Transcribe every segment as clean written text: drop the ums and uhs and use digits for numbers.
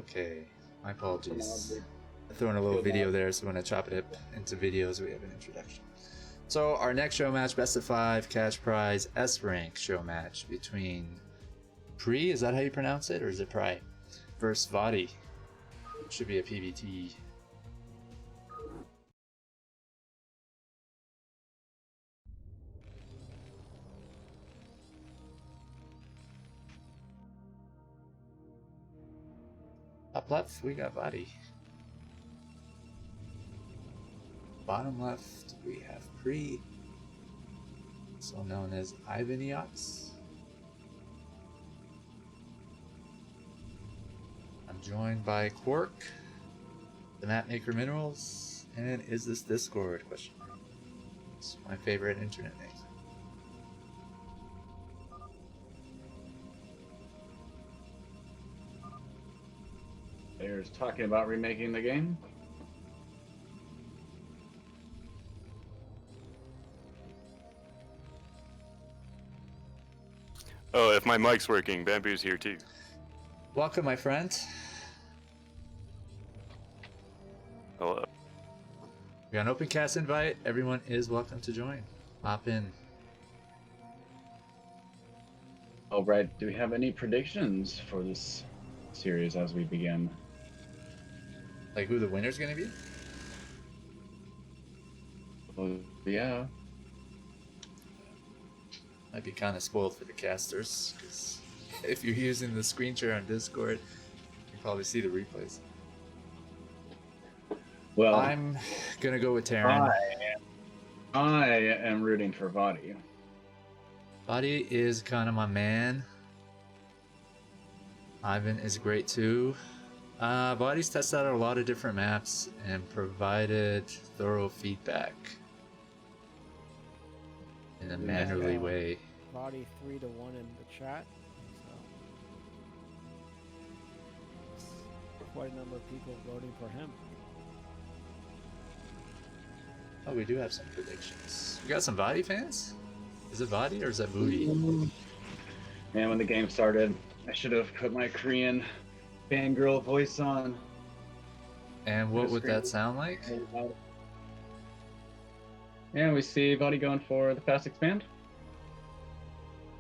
Okay, my apologies. I'm throwing a little video there, so when I chop it into videos, we have an introduction. So our next show match, best of 5, cash prize, S rank show match between Pri, is that how you pronounce it, or is it Pri, versus Voddy. Should be a PBT. Top left, we got Voddy. Bottom left, we have Pri, also known as Ivaniox. I'm joined by Quark, the Mapmaker Minerals, and is this Discord? Question mark. It's my favorite internet name. Players talking about remaking the game. Oh, if my mic's working, Bamboo's here too. Welcome, my friend. Hello. We got an open cast invite. Everyone is welcome to join. Hop in. All right. Do we have any predictions for this series as we begin? Like who the winner's gonna be? Oh, yeah. Might be kind of spoiled for the casters, because if you're using the screen share on Discord, you can probably see the replays. Well, I'm gonna go with Terran. I am rooting for Voddy. Voddy is kind of my man. Ivan is great too. Voddy's tested out a lot of different maps and provided thorough feedback in a mannerly way. Voddy 3-1 in the chat. So quite a number of people voting for him. Oh, we do have some predictions. We got some Voddy fans? Is it Voddy or is that Booty? Man, when the game started, I should have put my Korean fangirl voice on. And what would that sound like? And we see Voddy going for the fast expand.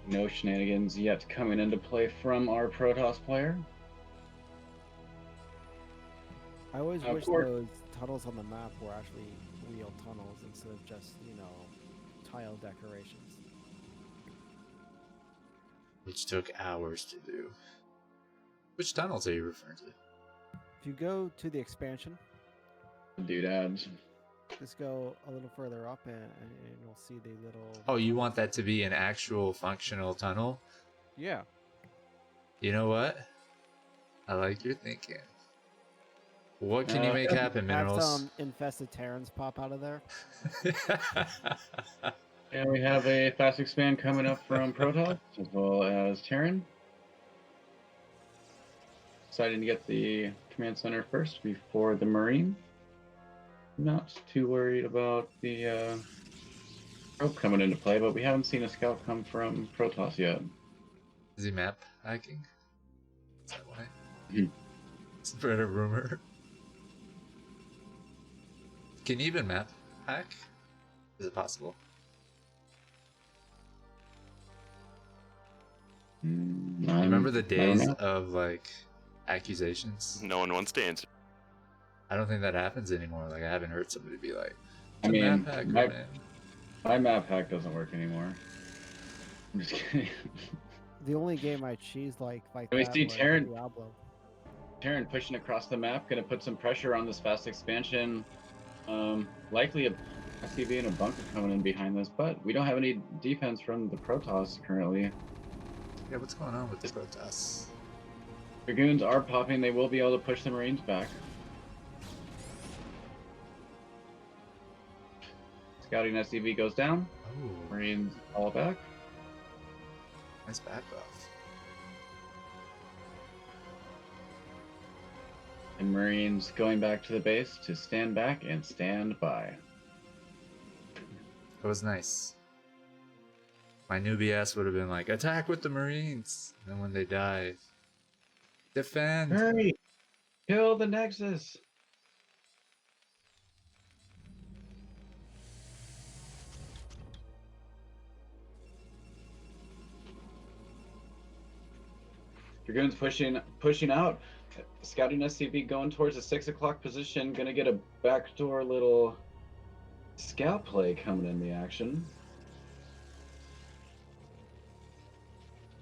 No shenanigans yet coming into play from our Protoss player. I always wish those tunnels on the map were actually real tunnels instead of just, you know, tile decorations. Which took hours to do. Which tunnels are you referring to? If you go to the expansion, Doodads. just go a little further up and you'll see the little... Oh, you want that to be an actual functional tunnel? Yeah. You know what? I like your thinking. What can you make happen, Minerals? Have some infested Terrans pop out of there. And we have a fast expand coming up from Protoss, as well as Terran. Deciding to get the command center first before the Marine. Not too worried about the rope coming into play, but we haven't seen a scout come from Protoss yet. Is he map hacking? Is that why? Spread a rumor. Can you even map hack? Is it possible? Remember the days of like accusations? No one wants to answer. I don't think that happens anymore. Like I haven't heard somebody be like, I mean, map hacker, man. My map hack doesn't work anymore. I'm just kidding. The only game I cheesed like we that see was Terran. Diablo. Terran pushing across the map, gonna put some pressure on this fast expansion. Likely a SCV and a bunker coming in behind this, but we don't have any defense from the Protoss currently. Yeah, what's going on with the Protoss? Dragoons are popping. They will be able to push the Marines back. Scouting SCV goes down. Oh, Marines all back. nice back off. And Marines going back to the base to stand back and stand by. That was nice. My newbie ass would have been like, attack with the Marines. And then when they die, defend. Hurry! Kill the Nexus. Dragoon's pushing out. Scouting SCV going towards the 6 o'clock position. Gonna get a backdoor little scout play coming in the action.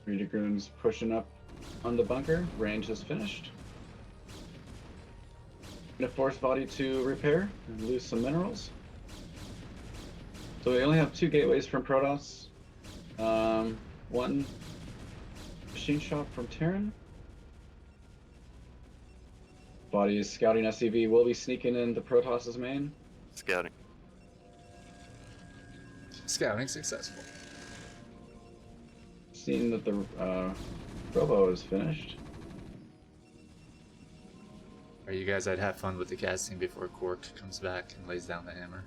3 Dragoons pushing up on the bunker. Range is finished. Gonna force Voddy to repair and lose some minerals. So we only have 2 gateways from Protoss. One machine shop from Terran. Voddy is scouting SCV. Will be sneaking in the Protoss's main. Scouting. Scouting successful. Seeing that the Robo is finished. Are you guys? I'd have fun with the casting before Quark comes back and lays down the hammer.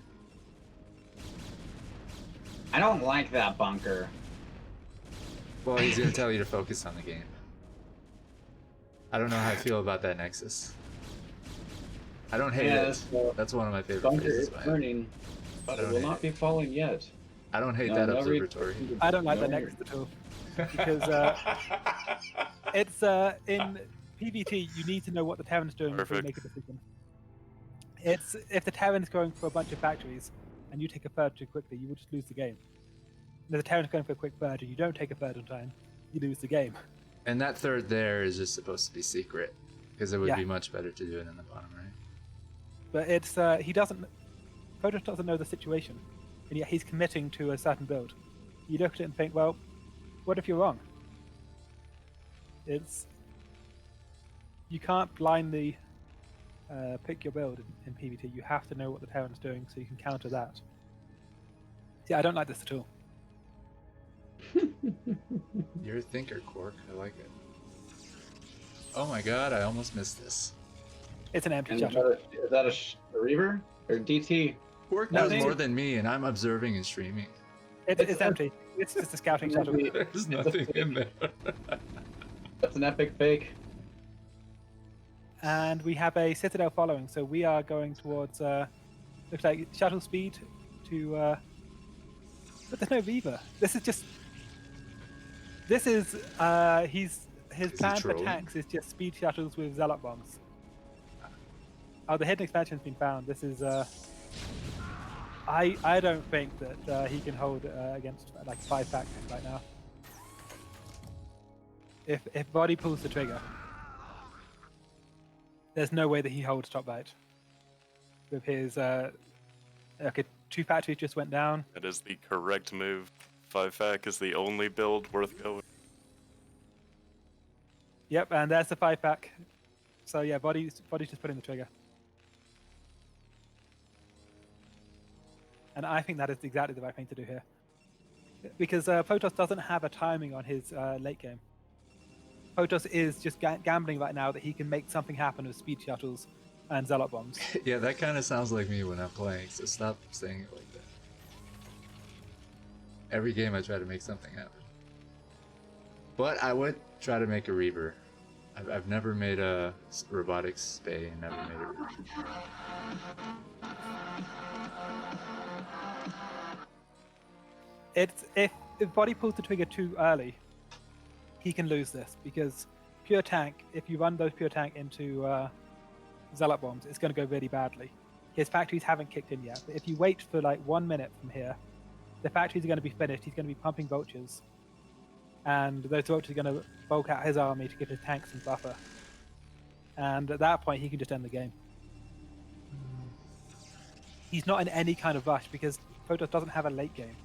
I don't like that bunker. Well, he's gonna tell you to focus on the game. I don't know how I feel about that Nexus. I don't hate it. That's one of my favorite Bunker phrases. is burning, but it will not be falling yet. I don't hate No, that no observatory. I don't like No the re- next at all because it's in PvT. You need to know what the Terran's doing before you make a decision. It's if the Terran's going for a bunch of factories and you take a third too quickly, you will just lose the game. And if the Terran's going for a quick third and you don't take a third on time, you lose the game. And that third there is just supposed to be secret, because it would be much better to do it in the bottom right. But it's he doesn't. Protoss doesn't know the situation, and yet he's committing to a certain build. You look at it and think, well, what if you're wrong? It's you can't blindly pick your build in PvT. You have to know what the Terran's doing so you can counter that. Yeah, I don't like this at all. You're a thinker, Quark. I like it. Oh my god, I almost missed this. It's an empty And shuttle. is that a Reaver or DT? Quark No, knows it's- more than me, and I'm observing and streaming. It's empty. It's just a scouting shuttle. There's nothing in there. That's an epic fake. And we have a Citadel following, so we are going towards looks like shuttle speed to but there's no Reaver. This is his plan for trolling? tanks is just speed shuttles with zealot bombs. Oh, the hidden expansion's been found. This is I don't think that he can hold against like 5 factions right now. If Voddy pulls the trigger, there's no way that he holds top right. With his okay, 2 factories just went down. That is the correct move. 5-fac is the only build worth going. Yep, and there's the 5-pack. So yeah, Voddy's just putting the trigger. And I think that is exactly the right thing to do here. Because Protoss doesn't have a timing on his late game. Protoss is just gambling right now that he can make something happen with speed shuttles and zealot bombs. Yeah, that kind of sounds like me when I'm playing, so stop saying it like that. Every game I try to make something happen. But I would try to make a Reaver. I've never made a robotics spay and never made a Reaver. It's if Voddy pulls the trigger too early, he can lose this because pure tank. If you run those pure tank into zealot bombs, it's going to go really badly. His factories haven't kicked in yet, but if you wait for like 1 minute from here, the factories are going to be finished. He's going to be pumping vultures, and those vultures are going to bulk out his army to give his tanks some buffer. And at that point, he can just end the game. He's not in any kind of rush because Protoss doesn't have a late game.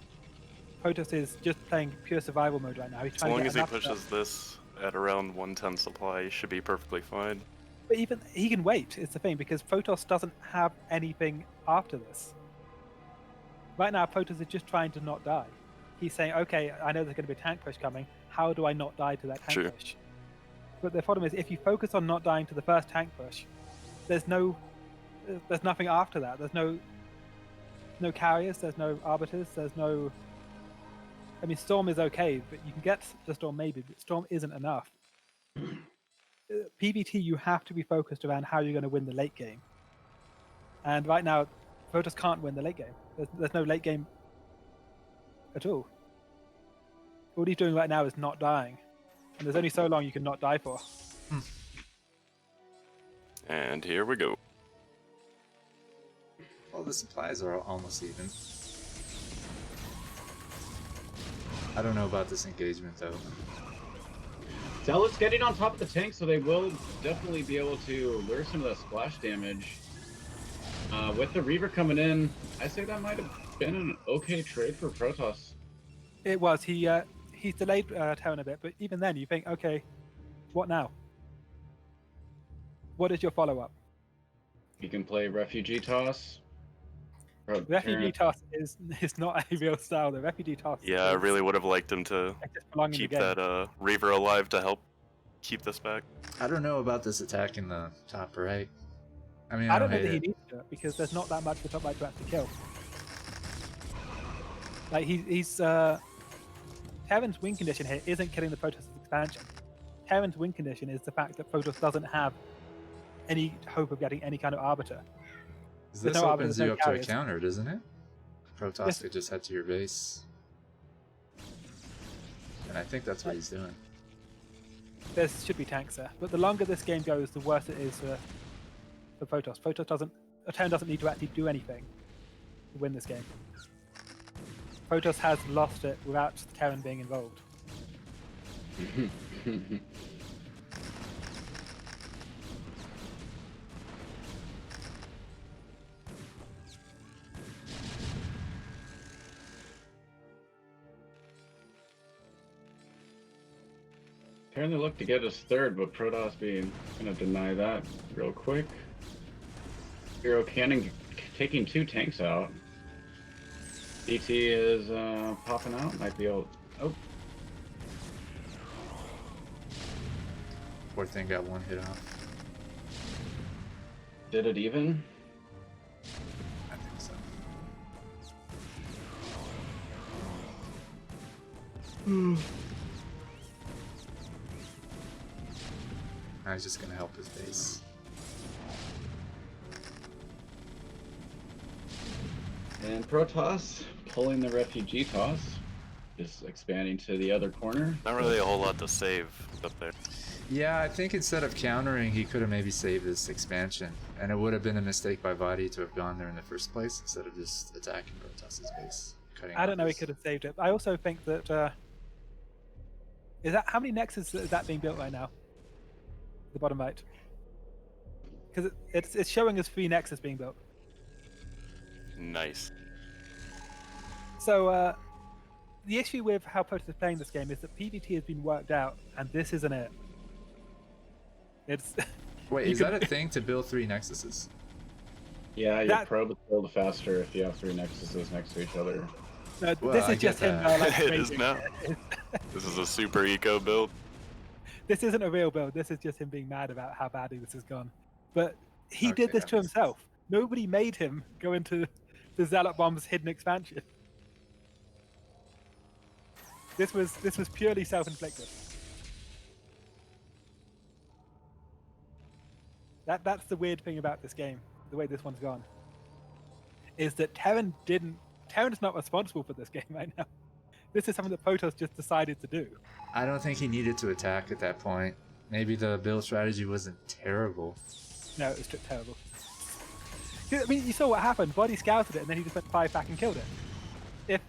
Protoss is just playing pure survival mode right now. He's As trying long to as get he enough pushes stuff. this at around 110 supply, he should be perfectly fine. But even he can wait. It's the thing because Protoss doesn't have anything after this. Right now, Protoss is just trying to not die. He's saying, "Okay, I know there's going to be a tank push coming. How do I not die to that tank Sure. push?" But the problem is, if you focus on not dying to the first tank push, there's nothing after that. There's no carriers. There's no arbiters. There's no. I mean, Storm is okay, but you can get the Storm maybe, but Storm isn't enough. PvT, you have to be focused around how you're going to win the late game. And right now, Protoss can't win the late game. There's no late game at all. All he's doing right now is not dying. And there's only so long you can not die for. And here we go. Well, the supplies are almost even. I don't know about this engagement though. Zealot's getting on top of the tank, so they will definitely be able to lure some of that splash damage. With the Reaver coming in, I say that might have been an okay trade for Protoss. It was. He's delayed Terran a bit, but even then you think, okay, what now? What is your follow-up? You can play Refugee Toss. Refugee toss is not a real style. The refugee toss. Yeah, I really would have liked him to just prolonging the keep game. that Reaver alive to help keep this back. I don't know about this attack in the top right. I mean, I don't know hate that he it. needs to, because there's not that much for top right to actually kill. Like he's Terran's win condition here isn't killing the Protoss' expansion. Terran's win condition is the fact that Protoss doesn't have any hope of getting any kind of arbiter. This no arbiter, opens there's you no up to a carriers. counter, doesn't it? Protoss Yes. could just head to your base. And I think that's what he's doing. There should be tanks there, but the longer this game goes, the worse it is for Protoss. Terran doesn't need to actually do anything to win this game. Protoss has lost it without Terran being involved. Apparently look to get us third, but Protoss being gonna deny that real quick. Hero Cannon taking 2 tanks out. DT is popping out. Might be able. Oh, Poor thing got one hit off. did it even? I think so. Now he's just gonna help his base. And Protoss pulling the Refugee Toss. Just expanding to the other corner. Not really a whole lot to save up there. Yeah, I think instead of countering, he could have maybe saved this expansion. And it would have been a mistake by Voddy to have gone there in the first place instead of just attacking Protoss' base. I don't know. He could have saved it. I also think that is that how many nexus is that being built right now? The bottom right, because it's showing us 3 nexus being built. Nice. So the issue with how Protoss is playing this game is that PvT has been worked out, and this isn't it. It's Wait, you is can- that a thing to build 3 nexuses? Yeah, your That- probe is build faster if you have 3 Nexuses next to each other. Well, this I is get just him. that. Like, It is crazy. now. This is a super eco build. This isn't a real build. This is just him being mad about how badly this has gone. But he Okay, did this that to makes himself. Nobody made him go into the Zealot Bomb's hidden expansion. This was purely self-inflicted. That's the weird thing about this game, the way this one's gone, is that Terran's not responsible for this game right now. This is something that Protoss just decided to do. I don't think he needed to attack at that point. Maybe the build strategy wasn't terrible. No, it was terrible. I mean, you saw what happened. Voddy scouted it, and then he just went 5 back and killed it. If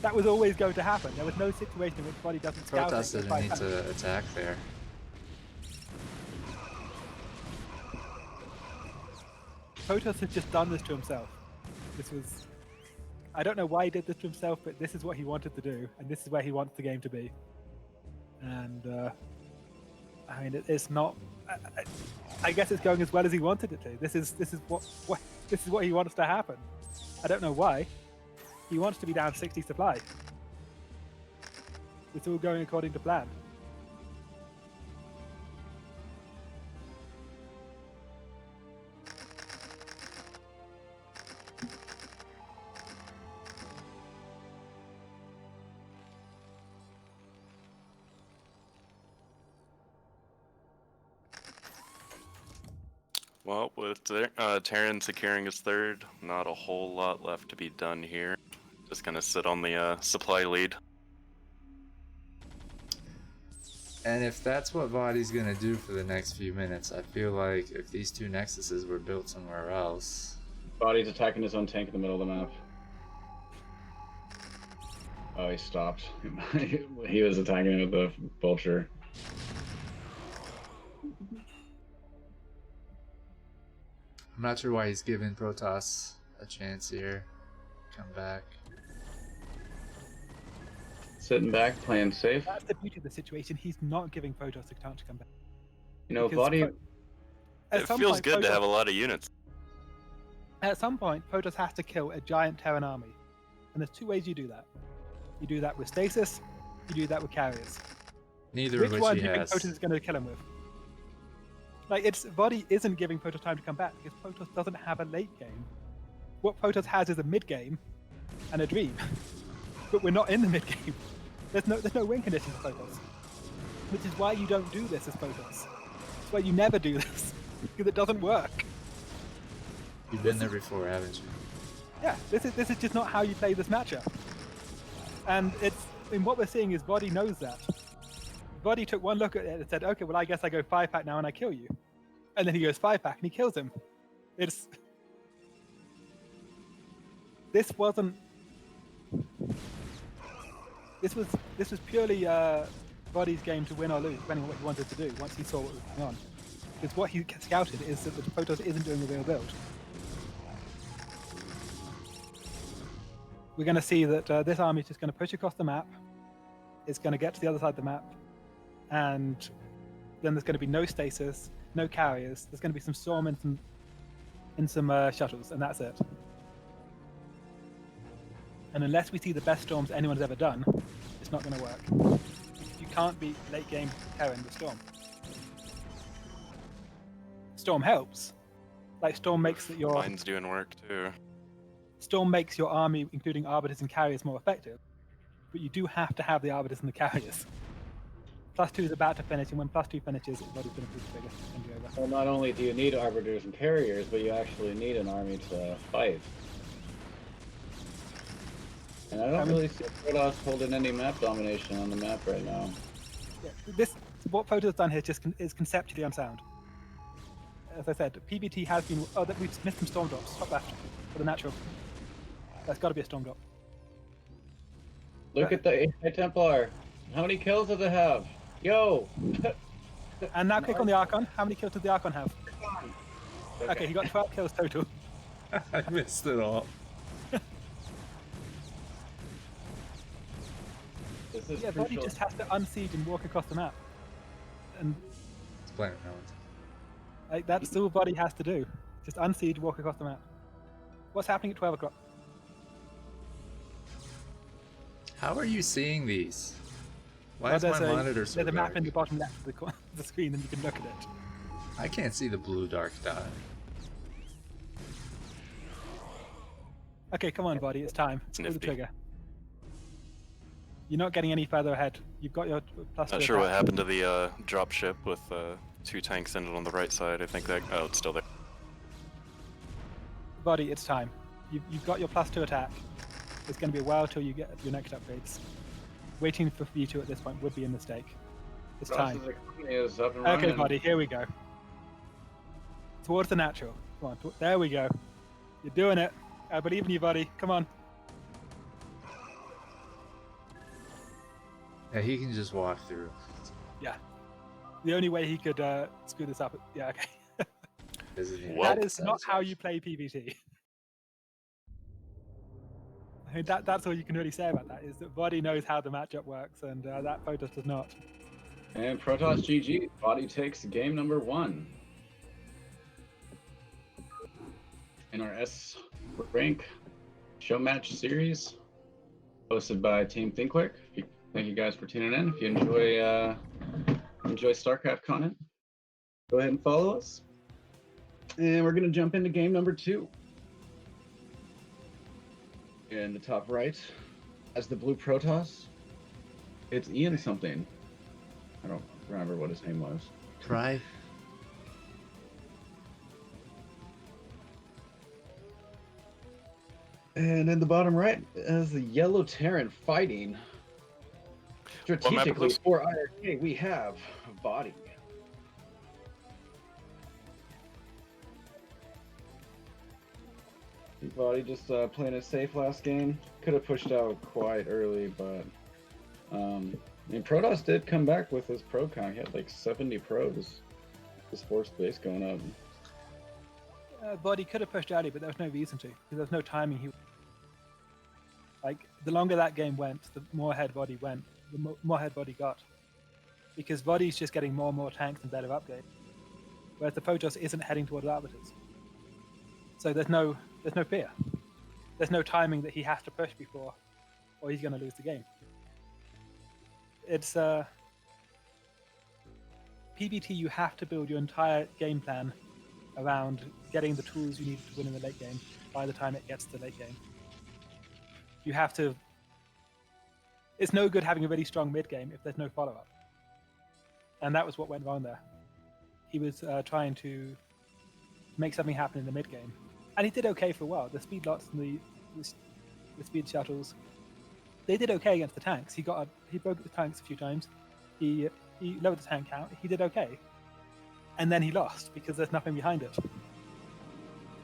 that was always going to happen, there was no situation in which Voddy doesn't scout it. Protoss and go didn't 5 need back. to attack there. Protoss has just done this to himself. I don't know why he did this to himself, but this is what he wanted to do, and this is where he wants the game to be. And I mean, it's not. I guess it's going as well as he wanted it to. This is what he wants to happen. I don't know why. He wants to be down 60 supply. It's all going according to plan. Well, with Terran securing his third, not a whole lot left to be done here. Just gonna sit on the supply lead. And if that's what Voddy's gonna do for the next few minutes, I feel like if these two Nexuses were built somewhere else... Body's attacking his own tank in the middle of the map. Oh, he stopped. He was attacking with the vulture. I'm not sure why he's giving Protoss a chance here. Come back. Sitting back, playing safe. That's the beauty of the situation. He's not giving Protoss a chance to come back. You know, Because Body. At It some feels point, good to Protoss- have a lot of units. At some point, Protoss has to kill a giant Terran army. And there's two ways you do that. You do that with stasis, you do that with carriers. Neither Which of which one he do you think has. Protoss is going to kill him with? Like, Voddy isn't giving Protoss time to come back because Protoss doesn't have a late game. What Protoss has is a mid game and a dream. But we're not in the mid game. There's no win condition for Protoss. Which is why you don't do this as Protoss. It's why you never do this. Because it doesn't work. You've been there before, haven't you? Yeah, this is just not how you play this matchup. And what we're seeing is Voddy knows that. Voddy took one look at it and said, okay, well I guess I go 5-pack now and I kill you. And then he goes 5-pack and he kills him. This was purely Voddy's game to win or lose, depending on what he wanted to do once he saw what was going on. Because what he scouted is that the Protoss isn't doing a real build. We're going to see that this army is just going to push across the map. It's going to get to the other side of the map. And then there's going to be no stasis, no carriers. There's going to be some storm and some shuttles, and that's it. And unless we see the best storms anyone's ever done, it's not going to work. You can't beat late game Terran with storm. Storm helps. Like storm makes that your Mine's doing work too. storm makes your army, including arbiters and carriers, more effective. But you do have to have the arbiters and the carriers. +2 is about to finish, and when +2 finishes, it's already going to push bigger and be over. Well, not only do you need arbiters and carriers, but you actually need an army to fight. And I don't really see Protoss holding any map domination on the map right now. Yeah, what Protoss has done here is conceptually unsound. As I said, PBT has been. Oh, we've missed some storm drops. Top left for the natural. That's got to be a storm drop. Look at the High Templar. How many kills does it have? Yo! And now click on the Archon. How many kills does the Archon have? Okay, he got 12 kills total. I missed it all. This is Yeah, Voddy just has to unsiege and walk across the map. And It's planet Melon. like, that's all Voddy has to do. Just unsiege, walk across the map. What's happening at 12 o'clock? How are you seeing these? Why Well, is my there's monitor so There's a map dark? in the bottom left of the screen, and you can look at it. I can't see the blue dark dot. Okay, come on, Voddy, it's time. It's Pull the nifty. trigger. You're not getting any further ahead. You've got your +2 Not sure what attack. happened to the drop ship with 2 tanks ended on the right side. I think that it's still there. Voddy, it's time. You've got your +2 attack. It's going to be a while till you get your next upgrades. Waiting for V2 at this point would be a mistake. It's time. Is up and Okay, running. Voddy, here we go. Towards the natural. Come on, there we go. You're doing it. I believe in you, Voddy. Come on. Yeah, he can just walk through. Yeah. The only way he could screw this up. Yeah, okay. Isn't he? Well- That is not how you play PvT. I mean, that's all you can really say about that, is that Voddy knows how the matchup works, and that Protoss does not. And Protoss GG. Body takes game number 1. In our S rank Showmatch series, hosted by Team ThinkQuick. Thank you guys for tuning in. If you enjoy StarCraft content, go ahead and follow us. And we're going to jump into game number 2. In the top right, as the blue Protoss, it's Ian something. I don't remember what his name was. Try. And in the bottom right is the yellow Terran fighting. What map is Strategically this? for IRK, we have Voddy. Voddy just playing it safe last game. Could have pushed out quite early, but I mean, Protoss did come back with his pro count. He had like 70 pros. His force base going up. Voddy could have pushed early, but there was no reason to, because there was no timing. Like, the longer that game went, the more ahead Voddy went, the more ahead Voddy got. Because Voddy's just getting more and more tanks and better upgrades. Whereas the Protoss isn't heading towards arbiters. So there's no fear. There's no timing that he has to push before, or he's going to lose the game. It's PBT, you have to build your entire game plan around getting the tools you need to win in the late game by the time it gets to the late game. You have to... It's no good having a really strong mid game if there's no follow-up. And that was what went wrong there. He was trying to make something happen in the mid game. And he did okay for a while. The speed lots and the speed shuttles, they did okay against the tanks. He broke the tanks a few times. He lowered the tank count. He did okay. And then he lost because there's nothing behind it.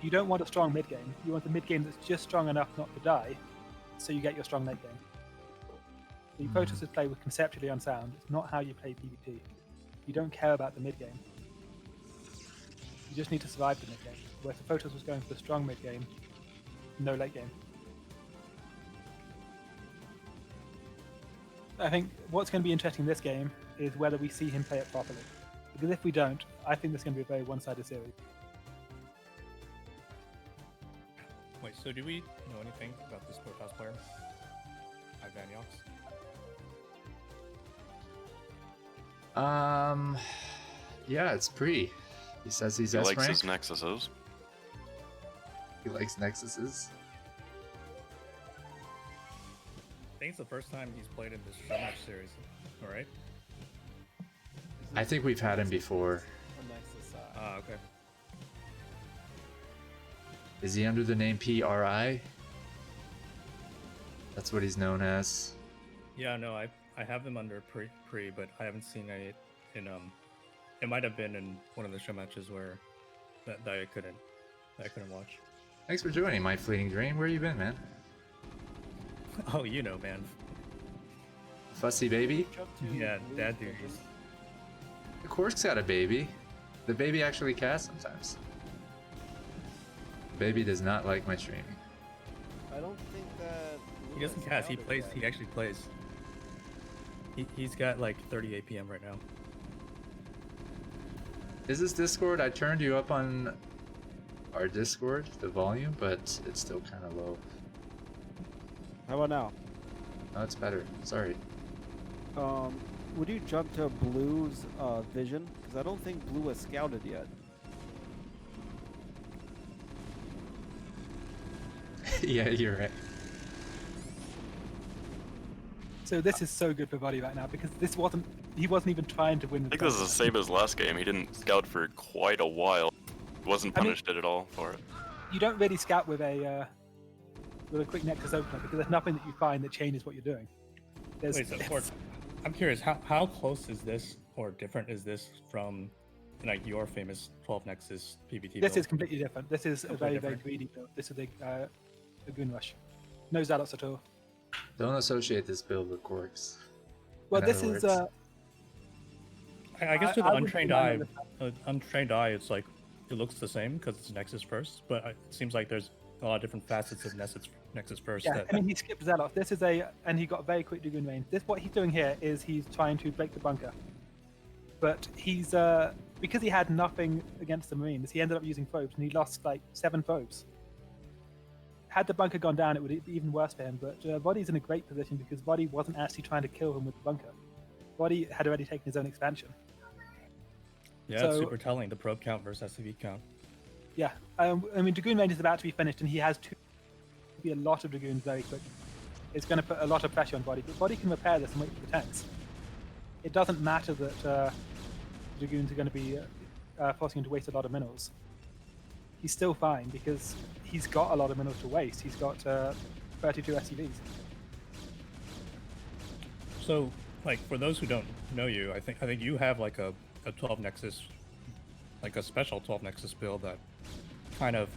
You don't want a strong mid game. You want a mid game that's just strong enough not to die, so you get your strong late game. The Protoss is played with conceptually unsound. It's not how you play PvP. You don't care about the mid game. You just need to survive the mid game. Whereas the Protoss was going for the strong mid game, no late game. I think what's going to be interesting in this game is whether we see him play it properly. Because if we don't, I think this is going to be a very one-sided series. Wait, so do we know anything about this Protoss player? Ivaniox? Yeah, it's Pre. He says he's He S likes rank. his Nexuses. He likes Nexuses. I think it's the first time he's played in this Showmatch series, alright? I think we've had him before. Ah, okay. Is he under the name PRI? That's what he's known as. Yeah, no, I have him under pre, but I haven't seen any in it might have been in one of the show matches where that I couldn't watch. Thanks for joining, my fleeting dream. Where you been, man? Oh, you know, man. Fussy baby? Yeah, dad duties. The Korsk's got a baby. The baby actually casts sometimes. The baby does not like my streaming. I don't think that He doesn't cast, he plays, he actually plays. He's got like 30 APM right now. Is this Discord? I turned you up on our Discord, the volume, but it's still kind of low. How about now? Oh, it's better. Sorry. Would you jump to Blue's vision? Because I don't think Blue has scouted yet. Yeah, you're right. So this is so good for Voddy right now because he wasn't even trying to win. I think this is the same as last game. He didn't scout for quite a while. Wasn't punished at all for it. You don't really scout with a quick Nexus opener because there's nothing that you find that changes what you're doing. Wait, so I'm curious, how close is this or different is this from like your famous 12 Nexus PvT build? This is completely different. This is a very, very different. greedy build. This is a Goon Rush. No Zealots at all. Don't associate this build with Korks. Well, In this other is... words. I guess to the I would untrained remind eye, it's like it looks the same because it's Nexus first, but it seems like there's a lot of different facets of Nexus first. Yeah, I mean, he skipped Zealot. This is and he got very quick Dragoon range. What he's doing here is he's trying to break the bunker. But he's, because he had nothing against the Marines, he ended up using probes and he lost like 7 probes. Had the bunker gone down, it would be even worse for him, but Voddy's in a great position because Voddy wasn't actually trying to kill him with the bunker. Voddy had already taken his own expansion. Yeah, it's super telling, the probe count versus SCV count. Yeah, I mean, Dragoon range is about to be finished and he has to be a lot of Dragoons very quickly. It's going to put a lot of pressure on Voddy, but Voddy can repair this and wait for the tanks. It doesn't matter that Dragoons are going to be forcing him to waste a lot of minerals. he's still fine because he's got a lot of minerals to waste. He's got 32 SCVs. So, like, for those who don't know you, I think you have like a 12 Nexus, like a special 12 Nexus build that kind of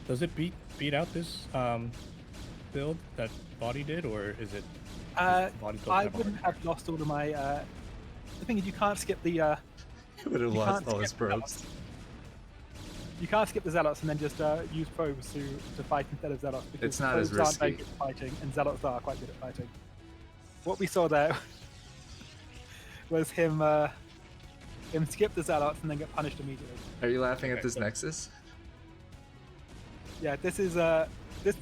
does it beat out this build that Voddy did, or is it? I wouldn't have lost all of my. The thing is, you can't skip the. He would have You lost can't all his skip the probes. You can't skip the Zealots and then just use probes to fight instead of Zealots because It's not as probes aren't very risky. good at fighting and Zealots are quite good at fighting. What we saw there was him skip the Zealots and then get punished immediately. Are you laughing at Okay, this so- Nexus? Yeah, this is this,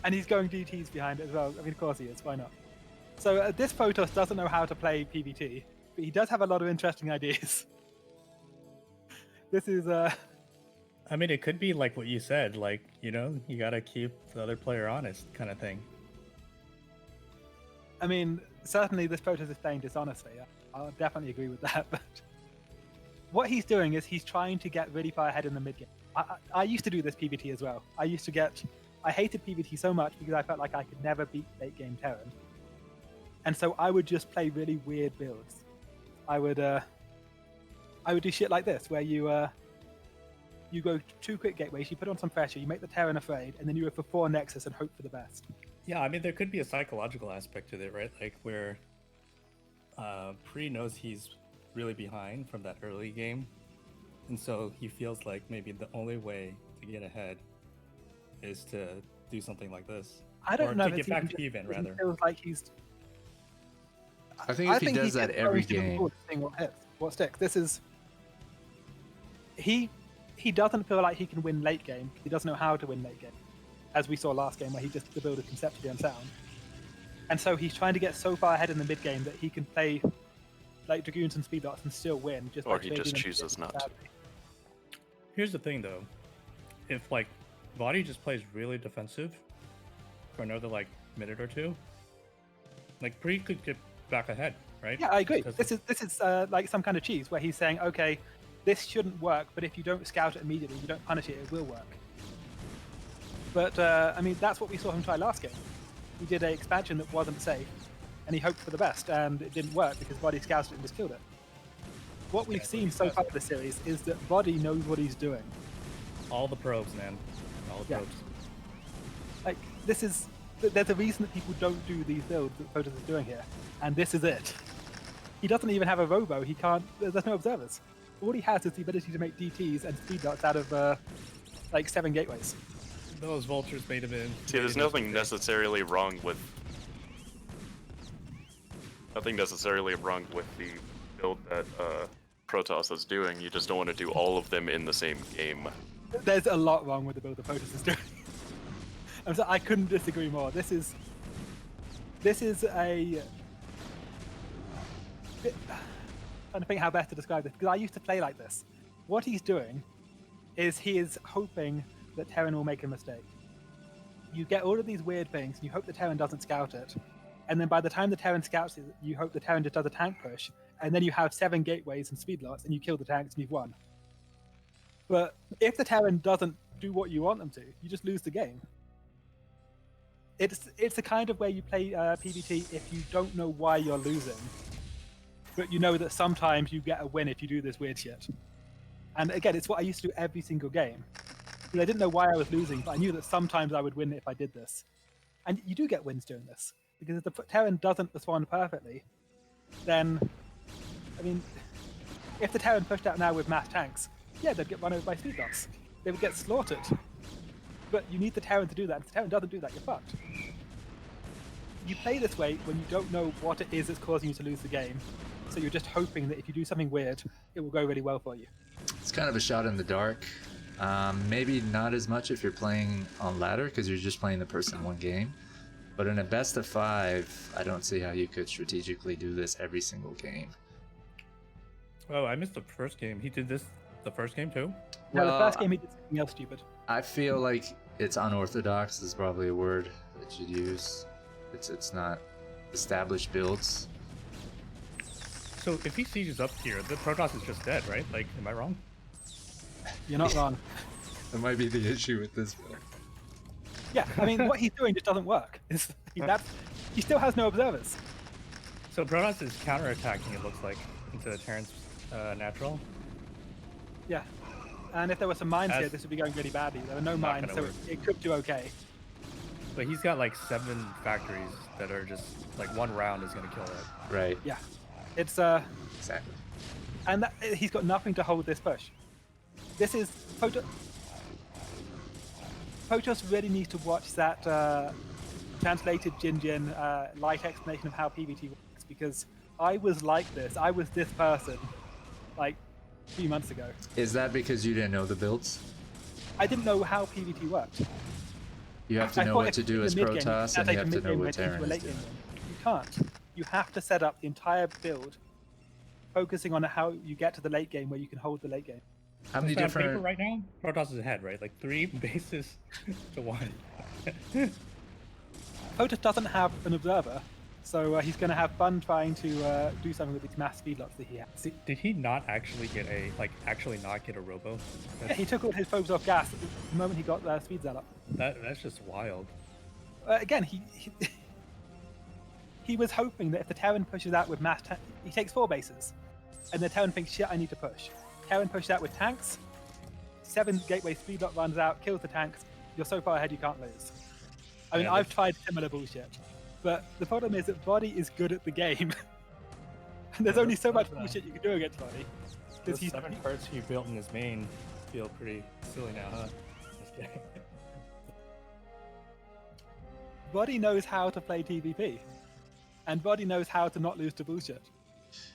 and he's going DTs behind it as well. I mean, of course he is. Why not? So this Photos doesn't know how to play PvT, but he does have a lot of interesting ideas. This is I mean, it could be like what you said, like, you know, you gotta keep the other player honest, kind of thing. I mean, certainly this Protoss is playing dishonestly. I'll definitely agree with that. But what he's doing is he's trying to get really far ahead in the mid game. I used to do this PvT as well. I hated PvT so much because I felt like I could never beat late game Terran. And so I would just play really weird builds. I would do shit like this, where you go 2 quick gateways, you put on some pressure, you make the Terran afraid, and then you go for 4 Nexus and hope for the best. Yeah, I mean, there could be a psychological aspect to it, right? Like where Pre knows he's really behind from that early game, and so he feels like maybe the only way to get ahead is to do something like this. I don't or know to if get it's back even to even, rather. It feels like he's. I think if he does he's that just every throwing to the game, board, seeing what hits, what sticks. This is. He doesn't feel like he can win late game. He doesn't know how to win late game, as we saw last game where the build is conceptually unsound. And so he's trying to get so far ahead in the mid game that he can play like Dragoons and Speed Dots and still win. Just Or by he just trading them chooses not to. badly. Here's the thing, though. If, like, Voddy just plays really defensive for another, like, minute or two, like, Pre could get back ahead, right? Yeah, I agree. Because- This is like some kind of cheese where he's saying, okay, this shouldn't work, but if you don't scout it immediately, you don't punish it, it will work. But I mean, that's what we saw him try last game. He did an expansion that wasn't safe, and he hoped for the best, and it didn't work because Voddy scouted it and just killed it. What we've seen so far in the series is that Voddy knows what he's doing. All the probes, man. All the Yeah. probes. Like, there's a reason that people don't do these builds that Photos is doing here, and this is it. He doesn't even have a robo, there's no observers. All he has is the ability to make DTs and speed dots out of, like, 7 gateways. Those vultures made him in. See, there's nothing necessarily wrong with the build that Protoss is doing. You just don't want to do all of them in the same game. There's a lot wrong with the build that Photos is doing. I couldn't disagree more. This is a... trying to think how best to describe this, because I used to play like this. What he's doing is he is hoping that Terran will make a mistake. You get all of these weird things, and you hope the Terran doesn't scout it. And then by the time the Terran scouts it, you hope the Terran just does a tank push, and then you have 7 gateways and speed lots, and you kill the tanks and you've won. But if the Terran doesn't do what you want them to, you just lose the game. It's the kind of way you play PvT if you don't know why you're losing, but you know that sometimes you get a win if you do this weird shit. And again, it's what I used to do every single game. Because I didn't know why I was losing, but I knew that sometimes I would win if I did this. And you do get wins doing this, because if the Terran doesn't respond perfectly, then, I mean, if the Terran pushed out now with mass tanks, yeah, they'd get run over by speed dots. They would get slaughtered. But you need the Terran to do that. If the Terran doesn't do that, you're fucked. You play this way when you don't know what it is that's causing you to lose the game. So you're just hoping that if you do something weird, it will go really well for you. it's kind of a shot in the dark. Maybe not as much if you're playing on ladder because you're just playing the person one game. But in a best of 5, I don't see how you could strategically do this every single game. Oh, I missed the first game. He did this the first game too? Now, the Well, first game he did something else stupid. I feel like it's unorthodox is probably a word that you'd use. It's not established builds. So if he sieges up here, the Protoss is just dead, right? Like, am I wrong? You're not wrong. That might be the issue with this build. Yeah, I mean, what he's doing just doesn't work. He still has no observers. So Protoss is counterattacking, it looks like, into the Terran's natural. Yeah. And if there were some mines here, As- this would be going really badly. There are no Not mines, gonna so work. it could do okay. But he's got like 7 factories that are just like one round is gonna kill that. Right. Yeah. It's Exactly. and he's got nothing to hold this push. This is Protoss really needs to watch that translated Jin light explanation of how PvT works, because I was like this. I was this person like 3 months ago. Is that because you didn't know the builds? I didn't know how PvT worked. You have to I know thought what if to you do do as the mid-game, Protoss, you and you can have to take a know what mid-game into a Terran is late game doing. win. You can't. You have to set up the entire build focusing on how you get to the late game where you can hold the late game. How many So on paper different... right now, Protoss is ahead, right? Like 3 bases to 1. Protoss doesn't have an observer, so he's going to have fun trying to do something with these mass speedlots that he has. Did he not actually get a not get a robo? Yeah, he took all his probes off gas at the moment he got speed zealot. That's just wild. Again, he was hoping that if the Terran pushes out with he takes 4 bases, and the Terran thinks, shit, I need to push. Terran pushes out with tanks, 7 gateway speedlot runs out, kills the tanks, you're so far ahead you can't lose. I mean, Yeah, I've tried similar bullshit, but the problem is that Voddy is good at the game. And there's only so much bullshit you can do against Voddy. The Because 7 cards he built in his main feel pretty silly now, huh? Just kidding. Voddy knows how to play TVP. And Voddy knows how to not lose to bullshit.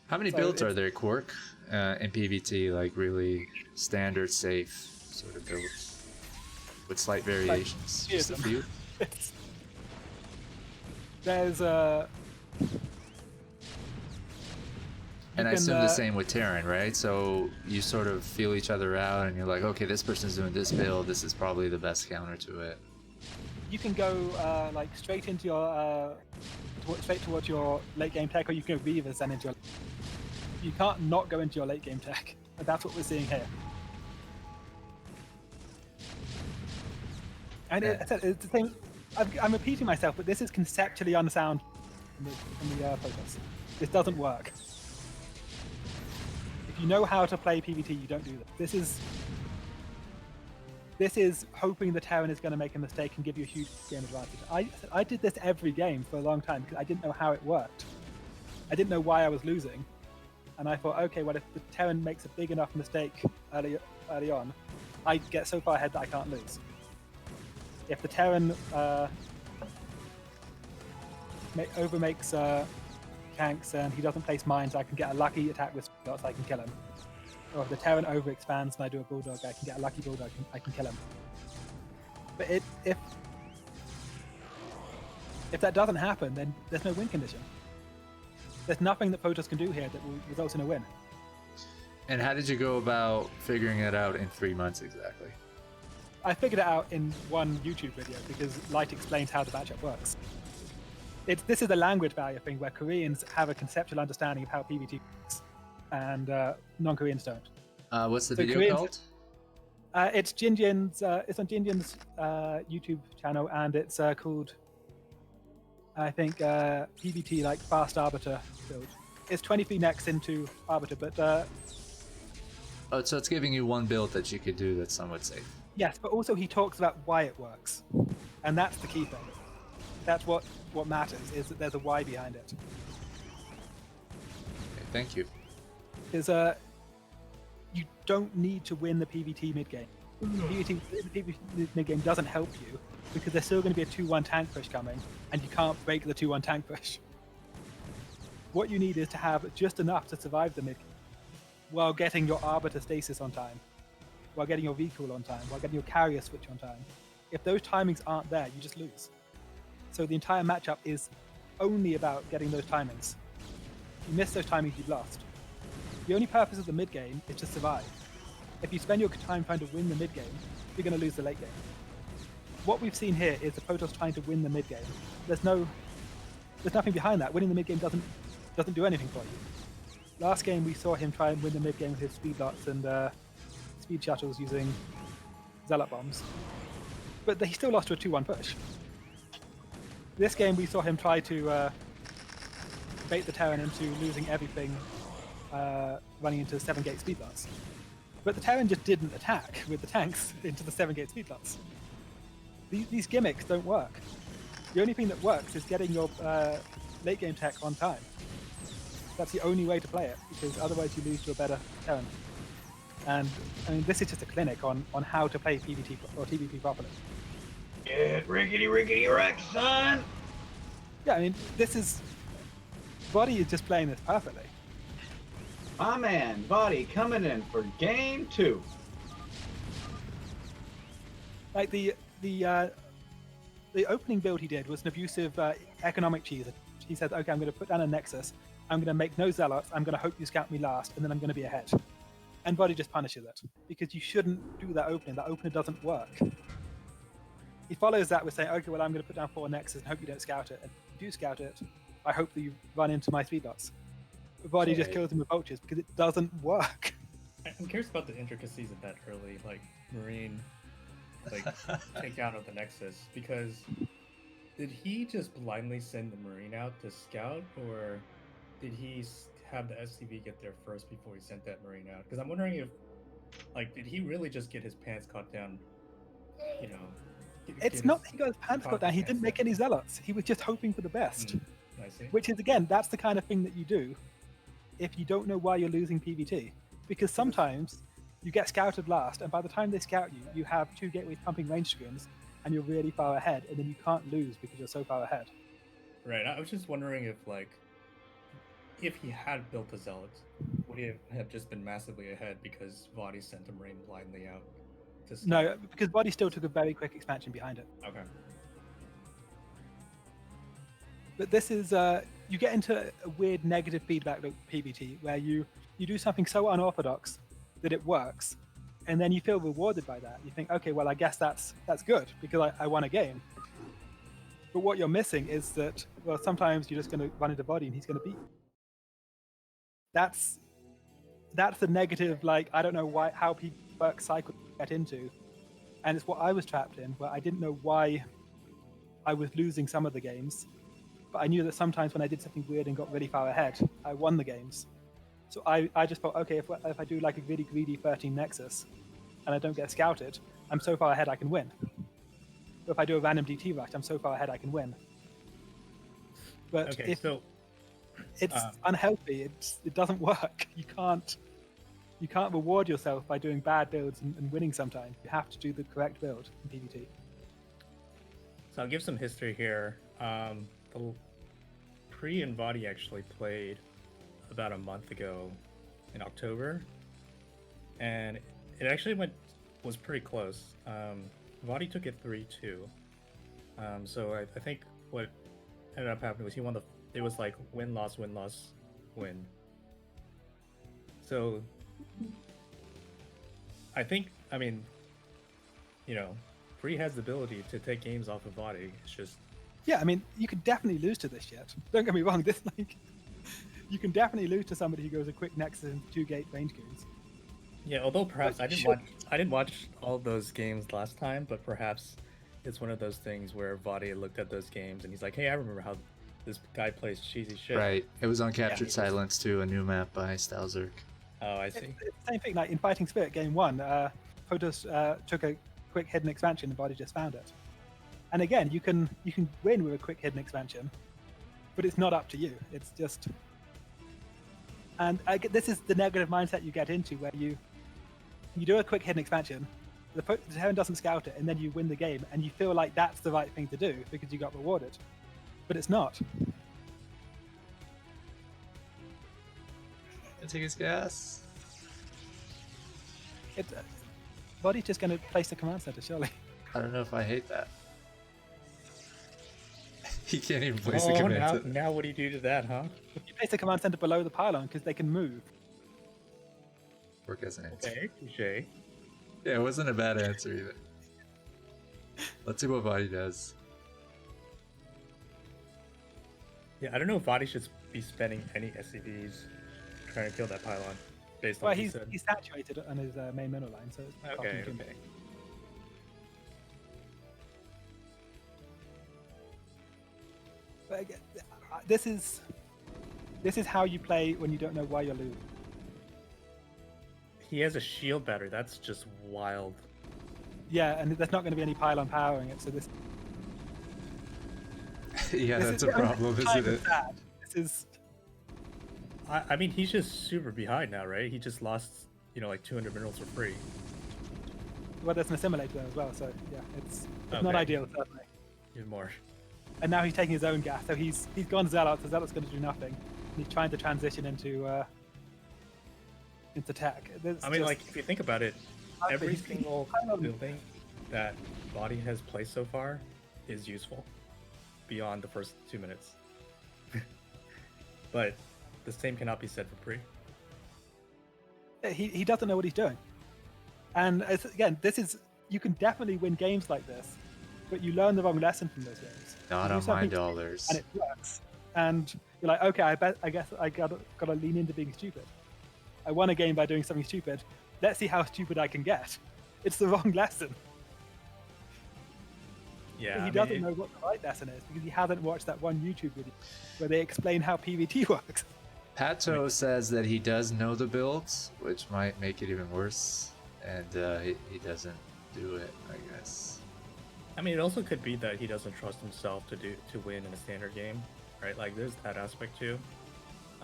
How many So builds are it's- there, Quark, in PvT? Like really standard, safe sort of builds with slight variations? few of Just a them. few? There's And I can, assume the same with Terran, right? So you sort of feel each other out, and you're like, okay, this person's doing this build. This is probably the best counter to it. you can go like straight into your straight towards your late game tech, or you can go Reavers and into your. You can't not go into your late game tech, and that's what we're seeing here. And Yeah. it's the same. I'm repeating myself, but this is conceptually unsound in the Protoss. This doesn't work. If you know how to play PvT, you don't do this. This is hoping the Terran is going to make a mistake and give you a huge game advantage. I did this every game for a long time because I didn't know how it worked. I didn't know why I was losing. And I thought, okay, well, if the Terran makes a big enough mistake early on, I get so far ahead that I can't lose. If the Terran overmakes tanks and he doesn't place mines, I can get a lucky attack with dots, I can kill him. Or if the Terran overexpands and I do a bulldog, I can get a lucky bulldog, I can kill him. But if that doesn't happen, then there's no win condition. There's nothing that Protoss can do here that will result in a win. And how did you go about figuring it out in 3 months exactly? I figured it out in one YouTube video because Light explains how the matchup works. This is a language barrier thing where Koreans have a conceptual understanding of how PvT works, and non-Koreans don't. What's the So video Koreans- called? It's Jinjin's. It's on Jinjin's YouTube channel, and it's called, I think, PvT like Fast Arbiter build. It's 23 necks into Arbiter, but Oh, so it's giving you one build that you could do that's somewhat safe. yes, but also he talks about why it works, and that's the key thing. That's what matters, is that there's a why behind it. Okay, thank you. Is you don't need to win the PvT mid game. The PvT mid game doesn't help you because there's still going to be a 2-1 tank push coming, and you can't break the 2-1 tank push. What you need is to have just enough to survive the mid game, while getting your Arbiter stasis on time, while getting your recall on time, while getting your carrier switch on time. If those timings aren't there, you just lose. So the entire matchup is only about getting those timings. If you miss those timings, you've lost. The only purpose of the mid game is to survive. If you spend your time trying to win the mid game, you're going to lose the late game. What we've seen here is the Protoss trying to win the mid game. There's nothing behind that. Winning the mid game doesn't do anything for you. Last game we saw him try and win the mid game with his speed dots and speed shuttles using Zealot bombs. But he still lost to a 2-1 push. This game, we saw him try to bait the Terran into losing everything, running into 7-gate speed lots. But the Terran just didn't attack with the tanks into the 7-gate speed lots. These gimmicks don't work. The only thing that works is getting your late game tech on time. That's the only way to play it, because otherwise you lose to a better Terran. And I mean, this is just a clinic on how to play PvT or TvP properly. Get rickety wreck, son! Yeah, I mean, this is... Voddy is just playing this perfectly. My man, Voddy, coming in for game 2. Like the opening build he did was an abusive economic cheese. He said, okay, I'm going to put down a Nexus, I'm going to make no Zealots, I'm going to hope you scout me last, and then I'm going to be ahead. And Voddy just punishes it, because you shouldn't do that opening. That opener doesn't work. He follows that with saying, okay, well, I'm going to put down 4 Nexus and hope you don't scout it. And if you do scout it, I hope that you run into my speed dots. Voddy just kills him with vultures, because it doesn't work. I'm curious about the intricacies of that early, like, Marine, like, takedown of the Nexus, because did he just blindly send the Marine out to scout, or did he have the SCV get there first before he sent that Marine out? Because I'm wondering if, like, did he really just get his pants caught down, you know? It's not that he got his pants caught down, he didn't make any Zealots. He was just hoping for the best. I see. Which is, again, that's the kind of thing that you do if you don't know why you're losing PvT. Because sometimes you get scouted last, and by the time they scout you, you have 2 gateways pumping range screens, and you're really far ahead, and then you can't lose because you're so far ahead. Right, I was just wondering if, like, if he had built a Zealot, would he have just been massively ahead because Voddy sent a Marine blindly out to scout? No, because Voddy still took a very quick expansion behind it. Okay. But this is, you get into a weird negative feedback loop PvT, where you do something so unorthodox that it works, and then you feel rewarded by that. You think, okay, well, I guess that's good, because I won a game. But what you're missing is that, well, sometimes you're just going to run into Voddy and he's going to beat you. That's the negative, like, I don't know how people work cycle get into. And it's what I was trapped in, where I didn't know why I was losing some of the games. But I knew that sometimes when I did something weird and got really far ahead, I won the games. So I just thought, okay, if I do like a really greedy 13 Nexus and I don't get scouted, I'm so far ahead I can win. But if I do a random DT rush, I'm so far ahead I can win. But Okay, so it's unhealthy. It doesn't work. You can't reward yourself by doing bad builds and winning sometimes. You have to do the correct build in PvT. So I'll give some history here. The Pre and Voddy actually played about a month ago in October, and it actually was pretty close. Voddy took it 3-2. So I think what ended up happening was it was like win loss win. So I mean, you know, Pre has the ability to take games off of Voddy. It's just, yeah, I mean, you can definitely lose to this shit. Don't get me wrong. This, like, you can definitely lose to somebody who goes a quick Nexus and 2 gate range goons. yeah. Although perhaps I didn't watch all those games last time, but perhaps it's one of those things where Voddy looked at those games and he's like, hey, I remember how this guy plays cheesy shit. Right. It was on Captured Silence too, a new map by Stalzerk. Oh, I see. It's the same thing. Like in Fighting Spirit Game 1, Protoss took a quick hidden expansion and Voddy just found it. And again, you can win with a quick hidden expansion, but it's not up to you. It's just, and this is the negative mindset you get into, where you do a quick hidden expansion, the Terran doesn't scout it, and then you win the game, and you feel like that's the right thing to do because you got rewarded, but it's not. I take his gas. Voddy's just going to place the command center, surely. I don't know if I hate that. He can't even place the command center. Now what do you do to that, huh? You place the command center below the pylon because they can move. Work as an answer. Okay, touche. Yeah, it wasn't a bad answer either. Let's see what Voddy does. Yeah, I don't know if Voddy should be spending any SCVs trying to kill that pylon. based on Well, what you said. he's saturated on his main mineral line, so it's Okay, costing too much. okay. But again, this is how you play when you don't know why you're losing. He has a shield battery. That's just wild. Yeah, and there's not going to be any pylon powering it, so this. Yeah, this that's is a problem, kind isn't of it? sad. This is. I mean, he's just super behind now, right? He just lost, like 200 minerals for free. Well, there's an assimilator there as well, so yeah, it's not Okay. ideal, certainly. Even more. And now he's taking his own gas, so he's gone Zealot, so Zealot's going to do nothing. And he's trying to transition into tech. I mean, like, if you think about it, every he's- single he's- building that Voddy has placed so far is useful beyond the first 2 minutes. But the same cannot be said for Pre. he doesn't know what he's doing. And again, you can definitely win games like this, but you learn the wrong lesson from those games. Not You on do my something dollars. and it works. And you're like, okay, I guess I gotta lean into being stupid. I won a game by doing something stupid. Let's see how stupid I can get. It's the wrong lesson. Yeah, But he doesn't know what the right lesson is because he hasn't watched that one YouTube video where they explain how PvT works. Pato says that he does know the builds, which might make it even worse, and he doesn't do it, I guess. I mean, it also could be that he doesn't trust himself to win in a standard game, right? Like, there's that aspect too.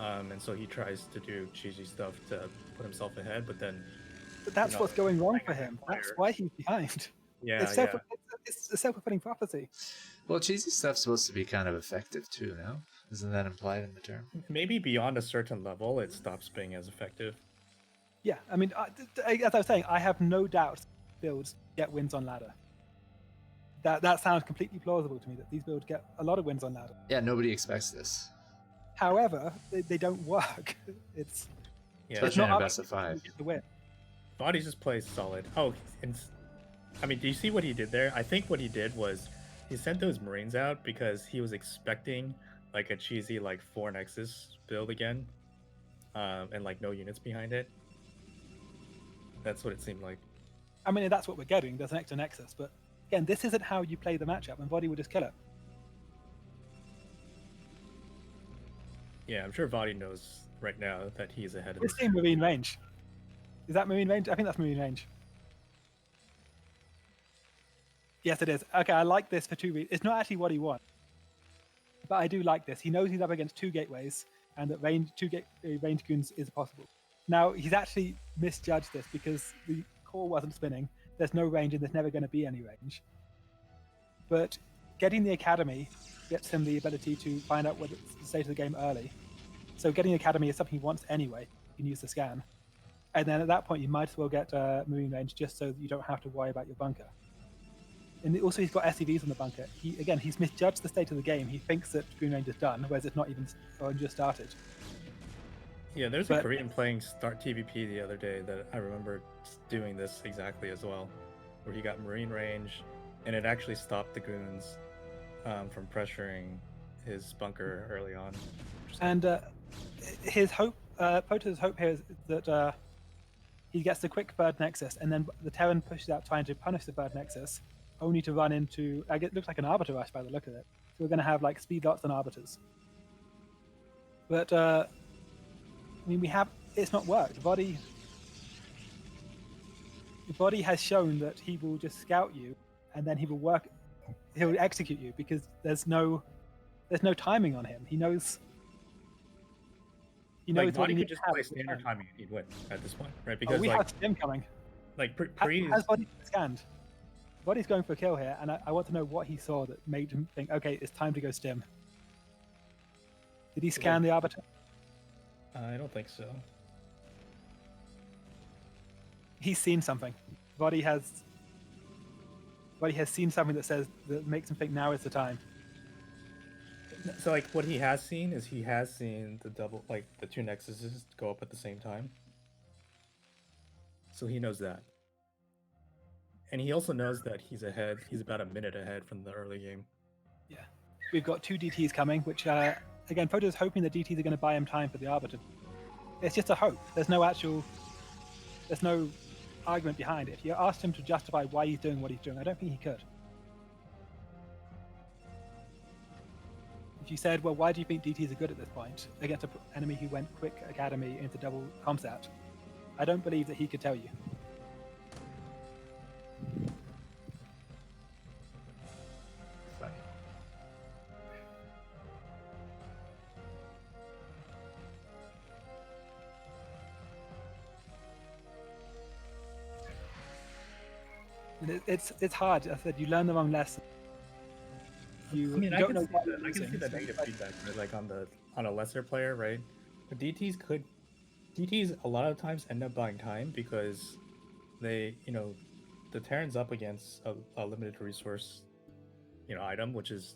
And so he tries to do cheesy stuff to put himself ahead, but then. But that's what's going wrong for him. That's fire. why he's behind. Yeah, It's a self-fulfilling prophecy. Well, cheesy stuff's supposed to be kind of effective too, no? Isn't that implied in the term? Maybe beyond a certain level, it stops being as effective. Yeah, I mean, as I was saying, I have no doubt builds get wins on ladder. That sounds completely plausible to me that these builds get a lot of wins on ladder. Yeah, nobody expects this. However, they don't work. It's Especially in a not best of up to you 5. to win. Body just plays solid. Oh, and I mean, do you see what he did there? I think what he did was he sent those Marines out because he was expecting like a cheesy like 4 Nexus build again, and like no units behind it. That's what it seemed like. I mean, that's what we're getting. There's an extra Nexus, but again, this isn't how you play the matchup, and Voddy will just kill it. Yeah, I'm sure Voddy knows right now that he's ahead of It's this. in Marine range. Is that Marine range? I think that's Marine range. Yes, it is. Okay, I like this for 2 reasons. It's not actually what he wants, but I do like this. He knows he's up against 2 gateways, and that range goons is possible. Now, he's actually misjudged this because the core wasn't spinning. There's no range, and there's never going to be any range. But getting the academy gets him the ability to find out what the state of the game early. So getting the academy is something he wants anyway. You can use the scan. And then at that point, you might as well get Marine range just so that you don't have to worry about your bunker. And also, he's got SCVs on the bunker. He's misjudged the state of the game. He thinks that Green Range is done, whereas it's not even just started. Yeah, there's a But- Korean playing Start TVP the other day that I remember doing this exactly as well, where he got Marine range, and it actually stopped the goons from pressuring his bunker early on. And his hope, Poto's hope here is that he gets the quick third Nexus, and then the Terran pushes out trying to punish the third Nexus, only to run into, it looks like an Arbiter rush by the look of it. So we're going to have like speed lots and Arbiters. But, I mean, it's not worked. Voddy has shown that he will just scout you, and then he'll execute you because there's no timing on him. He knows Like, what he Voddy needs could just to have play at the standard time. timing and he'd win at this point, right? Oh, Because we like, have Stim coming. Pre Has Voddy scanned? Voddy's going for a kill here, and I want to know what he saw that made him think, okay, it's time to go Stim. Did he scan the Arbiter? I don't think so. He's seen something. Voddy has seen something that makes him think now is the time. So like what he has seen is the 2 Nexuses go up at the same time. So he knows that. And he also knows that he's ahead. He's about a minute ahead from the early game. Yeah. We've got 2 DTs coming, which again, Photo's hoping the DTs are going to buy him time for the Arbiter. It's just a hope. There's no argument behind it. If you asked him to justify why he's doing what he's doing, I don't think he could. If you said, well, why do you think DTs are good at this point against an enemy who went quick academy into double comsat, I don't believe that he could tell you. Funny. And it's hard. I said you learn the wrong lesson. You, I mean, you I don't can know see why the, you're I can see losing, the so negative like- feedback, right? Like on a lesser player, right? But DTs a lot of times end up buying time because they, the Terran's up against a limited resource, item, which is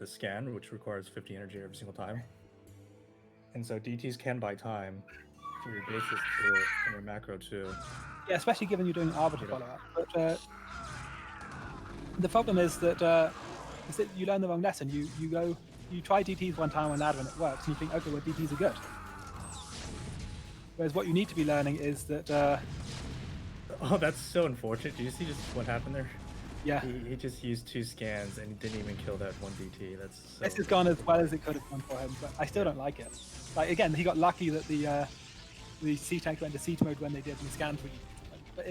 the scan, which requires 50 energy every single time. And so DTs can buy time for your basis too, and your macro too. Yeah, especially given you're doing an arbiter You know. follow-up. But the problem is that you learn the wrong lesson. You try DTs one time on ladder and it works, and you think, okay, well, DTs are good. Whereas what you need to be learning is that, Oh, that's so unfortunate. Did you see just what happened there? yeah, He just used 2 scans and he didn't even kill that 1 DT. That's so this has gone as well as it could have gone for him, but I still don't like it. Like, again, he got lucky that the C tank went into siege mode when they did and the scans were used. But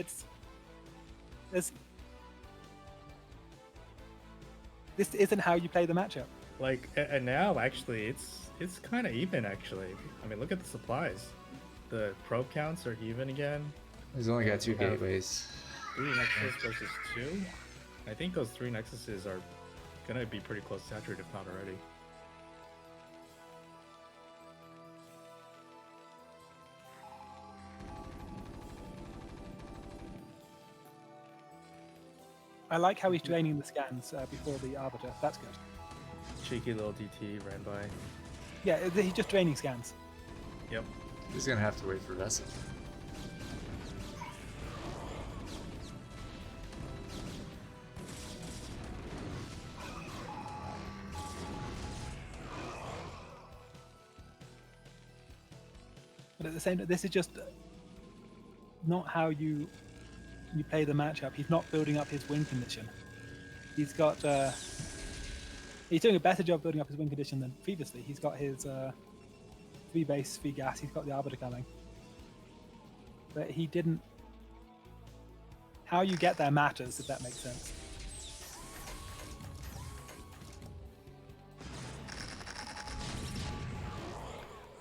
this isn't how you play the matchup. Like, and now actually it's kind of even actually. I mean, look at the supplies. The probe counts are even again. He's only got 2 We have gateways. 3 nexus versus 2. I think those 3 nexuses are gonna be pretty close to saturated, if not already. I like how he's draining the scans before the arbiter. That's good. Cheeky little DT ran by. Yeah, he's just draining scans. Yep. He's gonna have to wait for Vessel. But at the same time, this is just not how you play the matchup. He's not building up his win condition. He's got he's doing a better job building up his win condition than previously. He's got his 3 base, 3 gas. He's got the arbiter coming, but he didn't. How you get there matters, if that makes sense.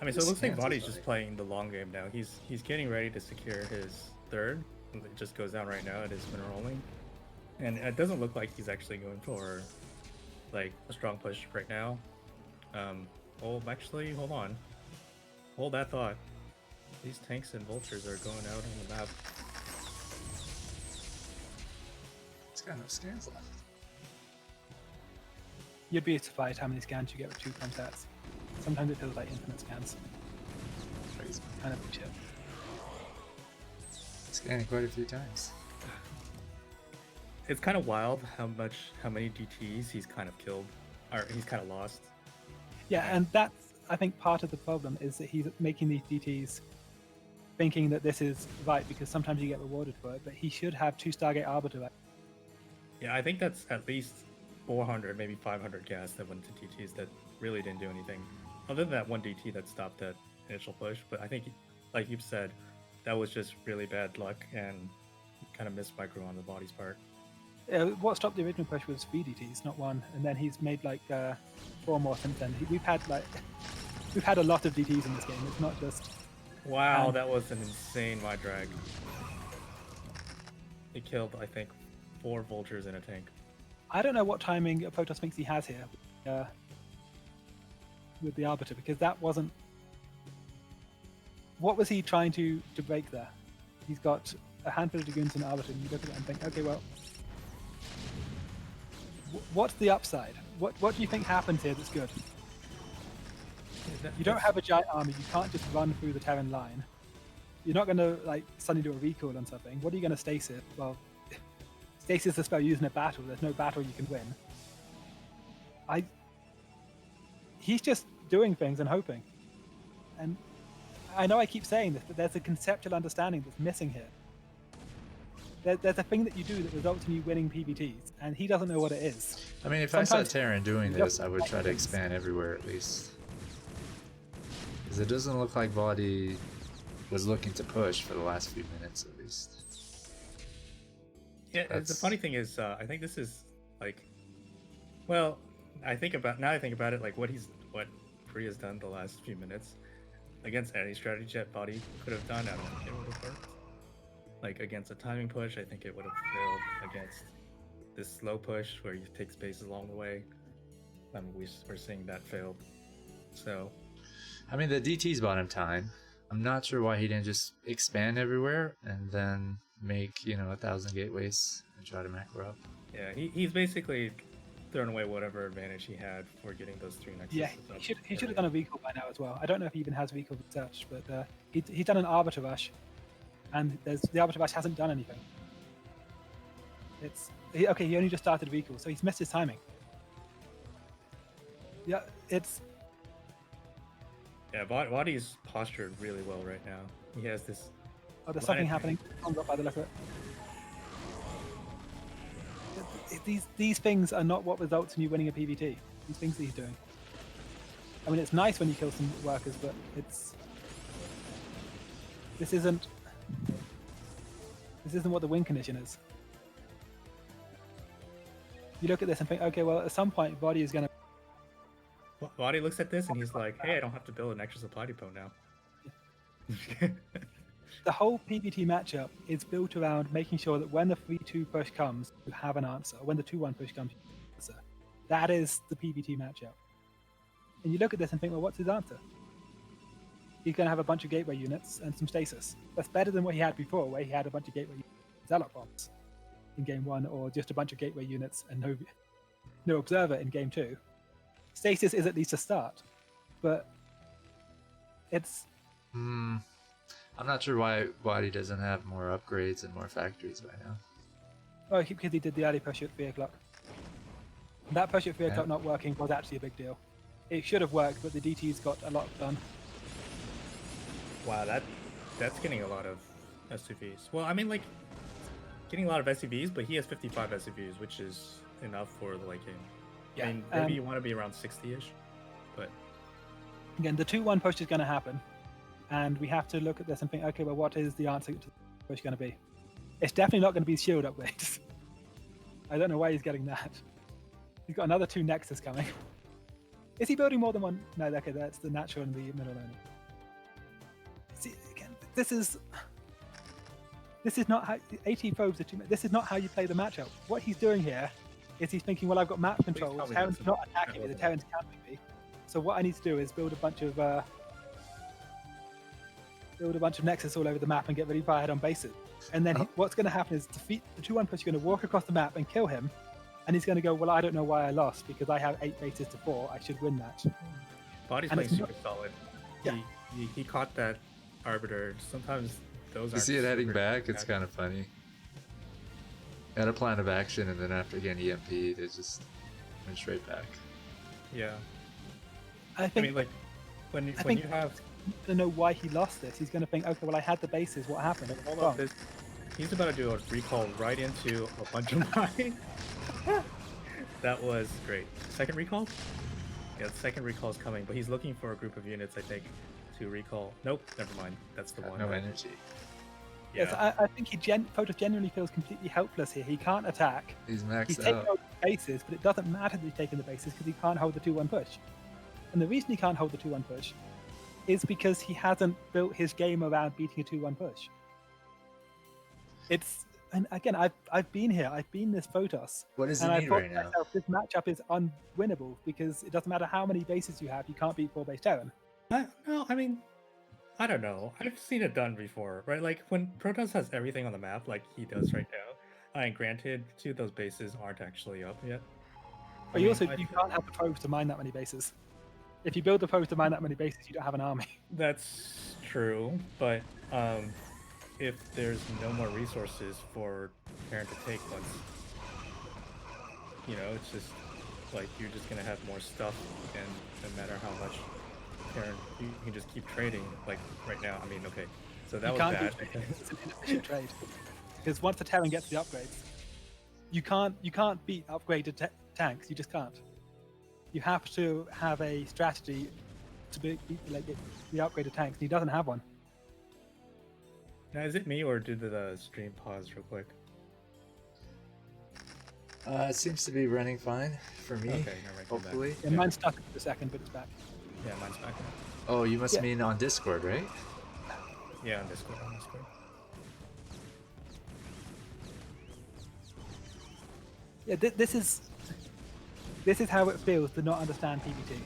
I mean, so it looks like Scans is Voddy's funny. just playing the long game now. He's getting ready to secure his 3rd. It just goes down right now. It is been rolling, and it doesn't look like he's actually going for like a strong push right now. Oh, actually, hold on. Hold that thought. These tanks and vultures are going out on the map. He's got no scans left. You'd be surprised how many scans you get with 2 contacts. Sometimes it feels like infinite scans. Crazy. Kind of chill. Scanning quite a few times. It's kind of wild how many DTs he's kind of killed, or he's kind of lost. Yeah, and that's, I think, part of the problem is that he's making these DTs thinking that this is right because sometimes you get rewarded for it, but he should have 2 Stargate Arbiter. Yeah, I think that's at least 400, maybe 500 gas that went to DTs that really didn't do anything. Other than that 1 DT that stopped that initial push, but I think, like you've said, that was just really bad luck and kind of missed micro on the body's part. What stopped the original push was 3 DTs, not 1, and then he's made like 4 more since then. We've had a lot of DTs in this game. It's not just. Wow, that was an insane my drag. He killed, I think, 4 vultures in a tank. I don't know what timing Protoss thinks he has here with the Arbiter, because that wasn't. What was he trying to break there? He's got a handful of Dragoons and Arbiter, and you look at it and think, okay, well, what's the upside? What do you think happens here that's good? You don't have a giant army. You can't just run through the Terran line. You're not going to like suddenly do a recall on something. What are you going to stasis? Well, stasis is a spell used in a battle. There's no battle you can win. He's just doing things and hoping. And I know I keep saying this, but there's a conceptual understanding that's missing here. There's a thing that you do that results in you winning PvTs, and he doesn't know what it is. I mean, if I saw Sometimes Terran doing he this, doesn't I would like try to things. expand everywhere at least. Because it doesn't look like Voddy was looking to push for the last few minutes at least. Yeah, the That's- funny thing is, I think this is like, well, I think about it, like what Pri has done the last few minutes against any strategy that Body could have done. I don't think it would have worked. Like against a timing push, I think it would have failed. Against this slow push where you take spaces along the way, we're seeing that failed. So, I mean, the DT's bought him time. I'm not sure why he didn't just expand everywhere and then make, 1,000 gateways and try to macro up. yeah, he's basically thrown away whatever advantage he had for getting those 3 nexuses. Yeah, he should have done a recall by now as well. I don't know if he even has recall research, but he's done an Arbiter Rush, and the Arbiter Rush hasn't done anything. He only just started recall, so he's missed his timing. Yeah, Yeah, Body's postured really well right now. He has this. Oh, there's something happening. I'm not by the look of it. These things are not what results in you winning a PvT. These things that he's doing. I mean, it's nice when you kill some workers, but this isn't what the win condition is. You look at this and think, okay, well, at some point, Body is going to. Body looks at this and he's like, "Hey, I don't have to build an extra supply depot now." The whole PvT matchup is built around making sure that when the 3-2 push comes, you have an answer. When the 2-1 push comes, you have an answer. That is the PvT matchup. And you look at this and think, well, what's his answer? He's going to have a bunch of gateway units and some stasis. That's better than what he had before, where he had a bunch of gateway units and zealot bombs in game 1, or just a bunch of gateway units and no observer in game 2. Stasis is at least a start, but it's. I'm not sure why Voddy doesn't have more upgrades and more factories by now. Oh, because he did the early push at 3 o'clock. That push at 3 o'clock not working was actually a big deal. It should have worked, but the DT's got a lot done. Wow, that's getting a lot of SUVs. Well, I mean, like, getting a lot of SUVs, but he has 55 SUVs, which is enough for the late game. Yeah, I mean, maybe you want to be around 60-ish, but... Again, the 2-1 push is going to happen, and we have to look at this and think, okay, well, what is the answer to the push going to be? It's definitely not going to be shield upgrades. I don't know why he's getting that. He's got another 2 Nexus coming. Is he building more than one? No, okay, that's the natural and the middle only. See, again, this is not how 80 probes are too. This is not how you play the matchup. What he's doing here is he's thinking, well, I've got map control. tell me Terran's that's not attacking me. The Terran's countering me. So what I need to do is build a bunch of Nexus all over the map and get really far ahead on bases. And then what's going to happen is defeat the 2-1 push. You're going to walk across the map and kill him. And he's going to go, well, I don't know why I lost because I have 8 bases to 4. I should win that. Body's And playing it's super solid. Yeah. He caught that Arbiter. Sometimes those You aren't see it heading super back? It's accurate. kind of funny. Had a plan of action, and then after getting EMP'd, it just went straight back. Yeah. I I think mean, like, when you have... to know why he lost this. He's going to think, okay, well, I had the bases. What happened? Hold Wrong. up, he's about to do a recall right into a bunch of mine. That was great. Second recall? Yeah, the second recall is coming, but he's looking for a group of units, I think, to recall. Nope, never mind. That's the Got one. no energy. Yeah. Yes, I think Photos genuinely feels completely helpless here. He can't attack. He's He's maxed taking out. over the bases, but it doesn't matter that he's taking the bases because he can't hold the 2-1 push. And the reason he can't hold the 2-1 push is because he hasn't built his game around beating a 2-1 push. And again, I've been here. I've been this Photos. What does he And I need thought right to now? myself, this matchup is unwinnable because it doesn't matter how many bases you have, you can't beat 4-base Terran. No, I mean, I don't know. I've seen it done before, right? Like when Protoss has everything on the map, like he does right now. And granted, 2 of those bases aren't actually up yet. But you can't have the probes to mine that many bases. If you build the probes to mine that many bases, you don't have an army. That's true, but if there's no more resources for Terran to take once, it's just like you're just gonna have more stuff, and no matter how much Terran, you can just keep trading like right now. I mean, okay, so that You was can't bad. do it. It's an inefficient trade. Because once the Terran gets the upgrades, you can't beat upgraded tanks. You just can't. You have to have a strategy to beat the upgraded tanks. And he doesn't have one. Now, is it me or did the stream pause real quick? It seems to be running fine for me. Okay, never mind, come back. Hopefully. Yeah, mine's stuck for a second, but it's back. Yeah, mine's back now. Oh, you must Yeah. mean on Discord, right? Yeah, on Discord. On Discord. Yeah, this is how it feels to not understand PvT.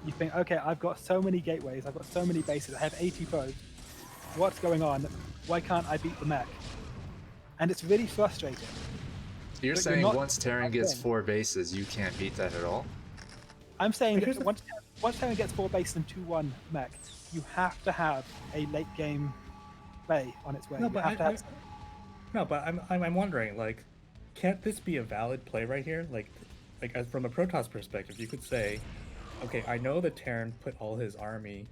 You think, okay, I've got so many gateways, I've got so many bases, I have 80 probes. What's going on? Why can't I beat the mech? And it's really frustrating. You're But saying not- once Terran gets thing. 4 bases, you can't beat that at all? I'm saying Here's that the- once Terran gets 4 bases and 2-1 mech, you have to have a late game play on its way. No, You but have to have I'm wondering, like, can't this be a valid play right here? Like as from a Protoss perspective, you could say, okay, I know that Terran put all his army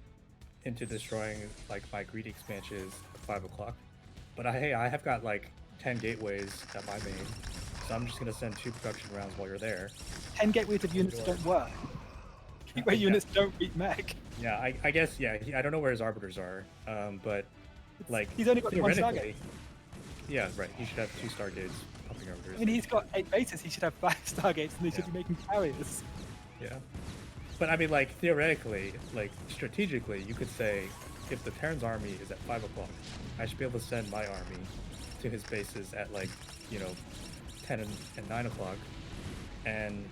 into destroying like my greedy expansions at 5 o'clock, but hey, I have got like 10 gateways at my main, so I'm just gonna send 2 production rounds while you're there. 10 gateways of units that don't work. Gateway Yeah. units don't beat mech. Yeah, I guess, yeah, I don't know where his arbiters are, but like He's only got 1 theoretically, Stargate. yeah, right. He should have 2 Stargates popping arbiters. I mean, he's got 8 bases, he should have 5 Stargates, and they should Yeah. be making carriers. Yeah. But I mean, like, theoretically, like, strategically, you could say, if the Terran's army is at 5 o'clock, I should be able to send my army to his bases at, like, 10 and 9 o'clock. And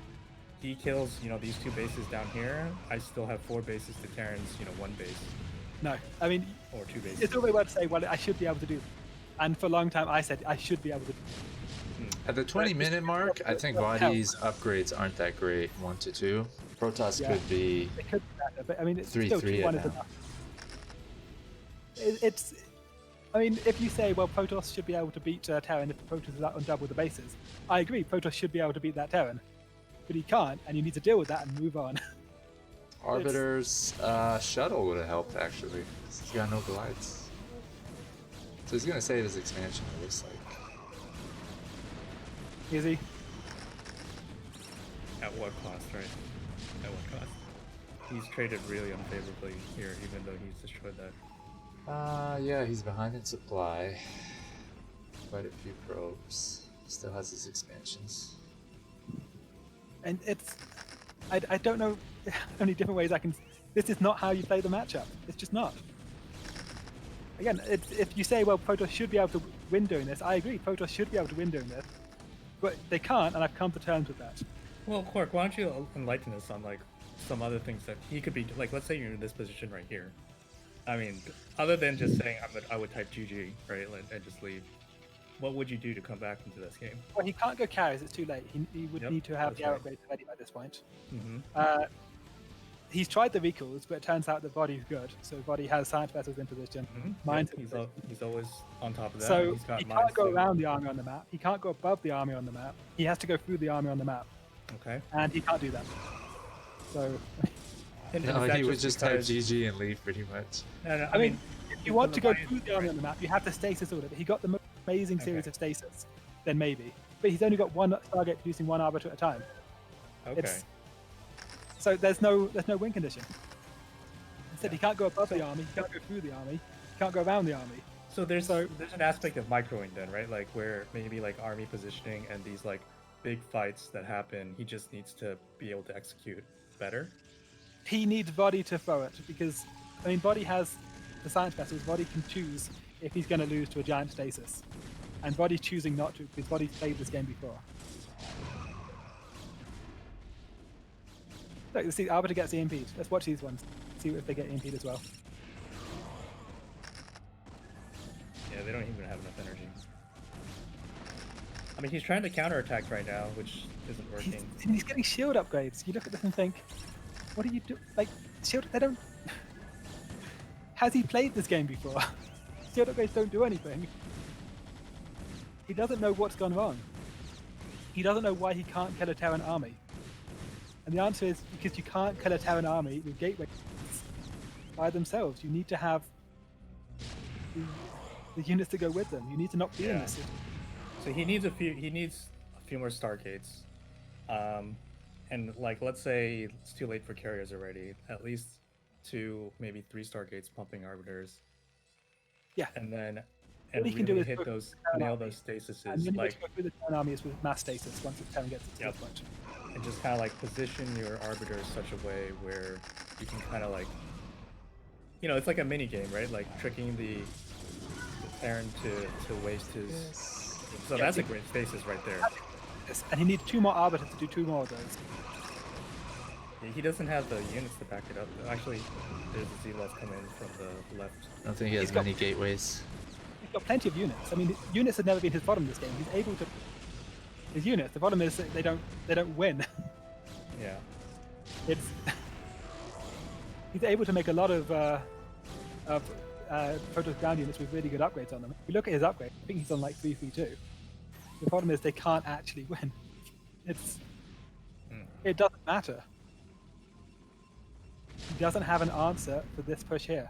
he kills, these 2 bases down here. I still have 4 bases to Terran's, 1 base. No, I mean, Or 2 bases. it's always well to say, well, I should be able to do. And for a long time, I said I should be able to. At the 20-minute mark, I think Voddy's upgrades aren't that great. 1 to 2. Protoss Yeah. could be It could be better, but I mean, it's 3-3 still 2-1 at is now. enough. It's. I mean, if you say, well, Protoss should be able to beat Terran if Protoss is out on double the bases, I agree. Protoss should be able to beat that Terran, but he can't, and you need to deal with that and move on. Arbiter's shuttle would have helped actually. 'Cause he's got no glides. So he's gonna save his expansion, it looks like. Easy. At what cost, right? At what cost? He's traded really unfavorably here, even though he's destroyed that. Yeah, he's behind in supply. Quite a few probes. Still has his expansions. And it's. I don't know how many different ways I can. This is not how you play the matchup. It's just not. Again, if you say, well, Protoss should be able to win doing this, I agree. Protoss should be able to win doing this, but they can't, and I've come to terms with that. Well, Quark, why don't you enlighten us on like some other things that he could be like? Let's say you're in this position right here. I mean, other than just saying I would type GG, right, and just leave. What would you do to come back into this game? Well, he can't go carries. It's too late. He would Yep, need to have that's the air right. upgrades ready by this point. Mm-hmm. He's tried the recalls, but it turns out that Voddy's good. So Voddy has science vessels in position. Mine's in position. He's always on top of that. So he's got he mines can't go too. around the army on the map. He can't go above the army on the map. He has to go through the army on the map, Okay. and he can't do that. So, And No, is that he would just type because- GG and leave pretty much. No, I mean, if you want to go Alliance, through the army on the map, you have to stasis order. But he got the most amazing series Okay. of stasis, then maybe. But he's only got 1 Stargate producing 1 arbiter at a time. okay. It's, so there's no win condition. Instead, he can't go above the army. He can't go through the army. He can't go around the army. So there's an aspect of microing then, right? Like where maybe like army positioning and these like big fights that happen, he just needs to be able to execute better. He needs Voddy to throw it because, I mean, Voddy has the science vessels. Voddy can choose if he's going to lose to a giant stasis, and Voddy's choosing not to because Voddy's played this game before. Look, you see, Arbiter gets EMP'd. Let's watch these ones. See if they get EMP'd as well. Yeah, they don't even have enough energy. I mean, he's trying to counterattack right now, which isn't working. He's getting shield upgrades. You look at this and think, what do you do? Like, shield, they don't. Has he played this game before? Shield upgrades don't do anything. He doesn't know what's gone wrong. He doesn't know why he can't kill a Terran army. And the answer is because you can't kill a Terran army with gateways. by themselves. You need to have the units to go with them. You need to not be in Yeah. this city. So he needs a few more Stargates. And like let's say it's too late for carriers already. At least 2, maybe 3 Stargates pumping arbiters. Yeah. And then What he can do really is hit go those, through the nail army. those stasises, And the only way like, to go through the Terran army is with mass stasis once the Terran gets to Yep. this point. and just kind of like position your arbiters such a way where you can kind of like, it's like a mini game, right? Like tricking the Terran to waste his. So Yeah, that's see- a great stasis right there. Yes, and he needs 2 more arbiters to do 2 more of those. He doesn't have the units to back it up. Actually, there's a Z-Love coming in from the left. I don't think he has He's got- many gateways. He's got plenty of units. I mean, units have never been his bottom this game. He's able to. His units. The bottom is that they don't win. Yeah. It's he's able to make a lot of Protoss ground units with really good upgrades on them. If you look at his upgrade, I think he's on like 332. The problem is they can't actually win. It doesn't matter. He doesn't have an answer for this push here.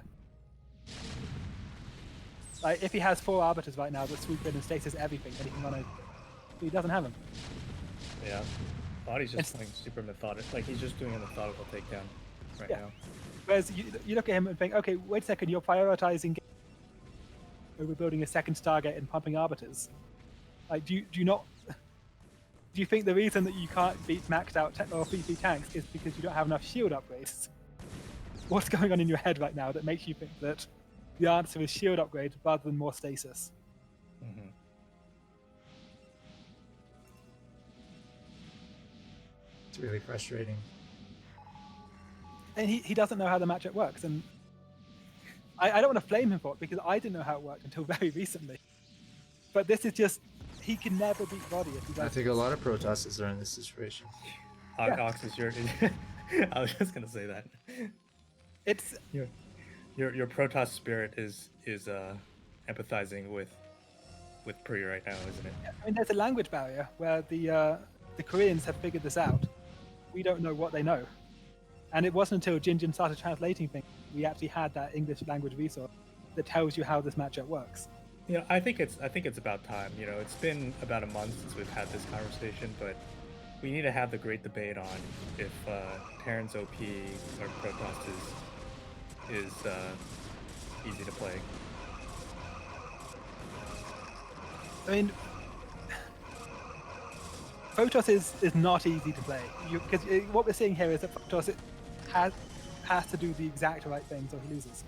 Like if he has 4 arbiters right now that swoop in and stasis everything, then he can run over. But he doesn't have them. Yeah. Body's just It's- playing super methodical. Like he's just doing a methodical takedown right Yeah. now. Whereas you look at him and think, okay, wait a second, you're prioritizing over building a second Stargate and pumping arbiters. Like, do you not? Do you think the reason that you can't beat maxed out or PP tanks is because you don't have enough shield upgrades? What's going on in your head right now that makes you think that the answer is shield upgrade rather than more stasis? Mm-hmm. It's really frustrating. And he doesn't know how the matchup works, and I don't want to flame him for it because I didn't know how it worked until very recently. But this is just he can never beat Voddy if he I does. think a lot of Protosses are in this situation. Yeah. Ox is your. I was just gonna say that. It's Your Protoss spirit is empathizing with Pri right now, isn't it? I mean, there's a language barrier where the Koreans have figured this out. We don't know what they know, and it wasn't until Jinjin started translating things we actually had that English language resource that tells you how this matchup works. I think it's about time. It's been about a month since we've had this conversation, but we need to have the great debate on if Terran's OP or Protoss is easy to play. I mean, Protoss is not easy to play because what we're seeing here is that Protoss has to do the exact right things or he loses.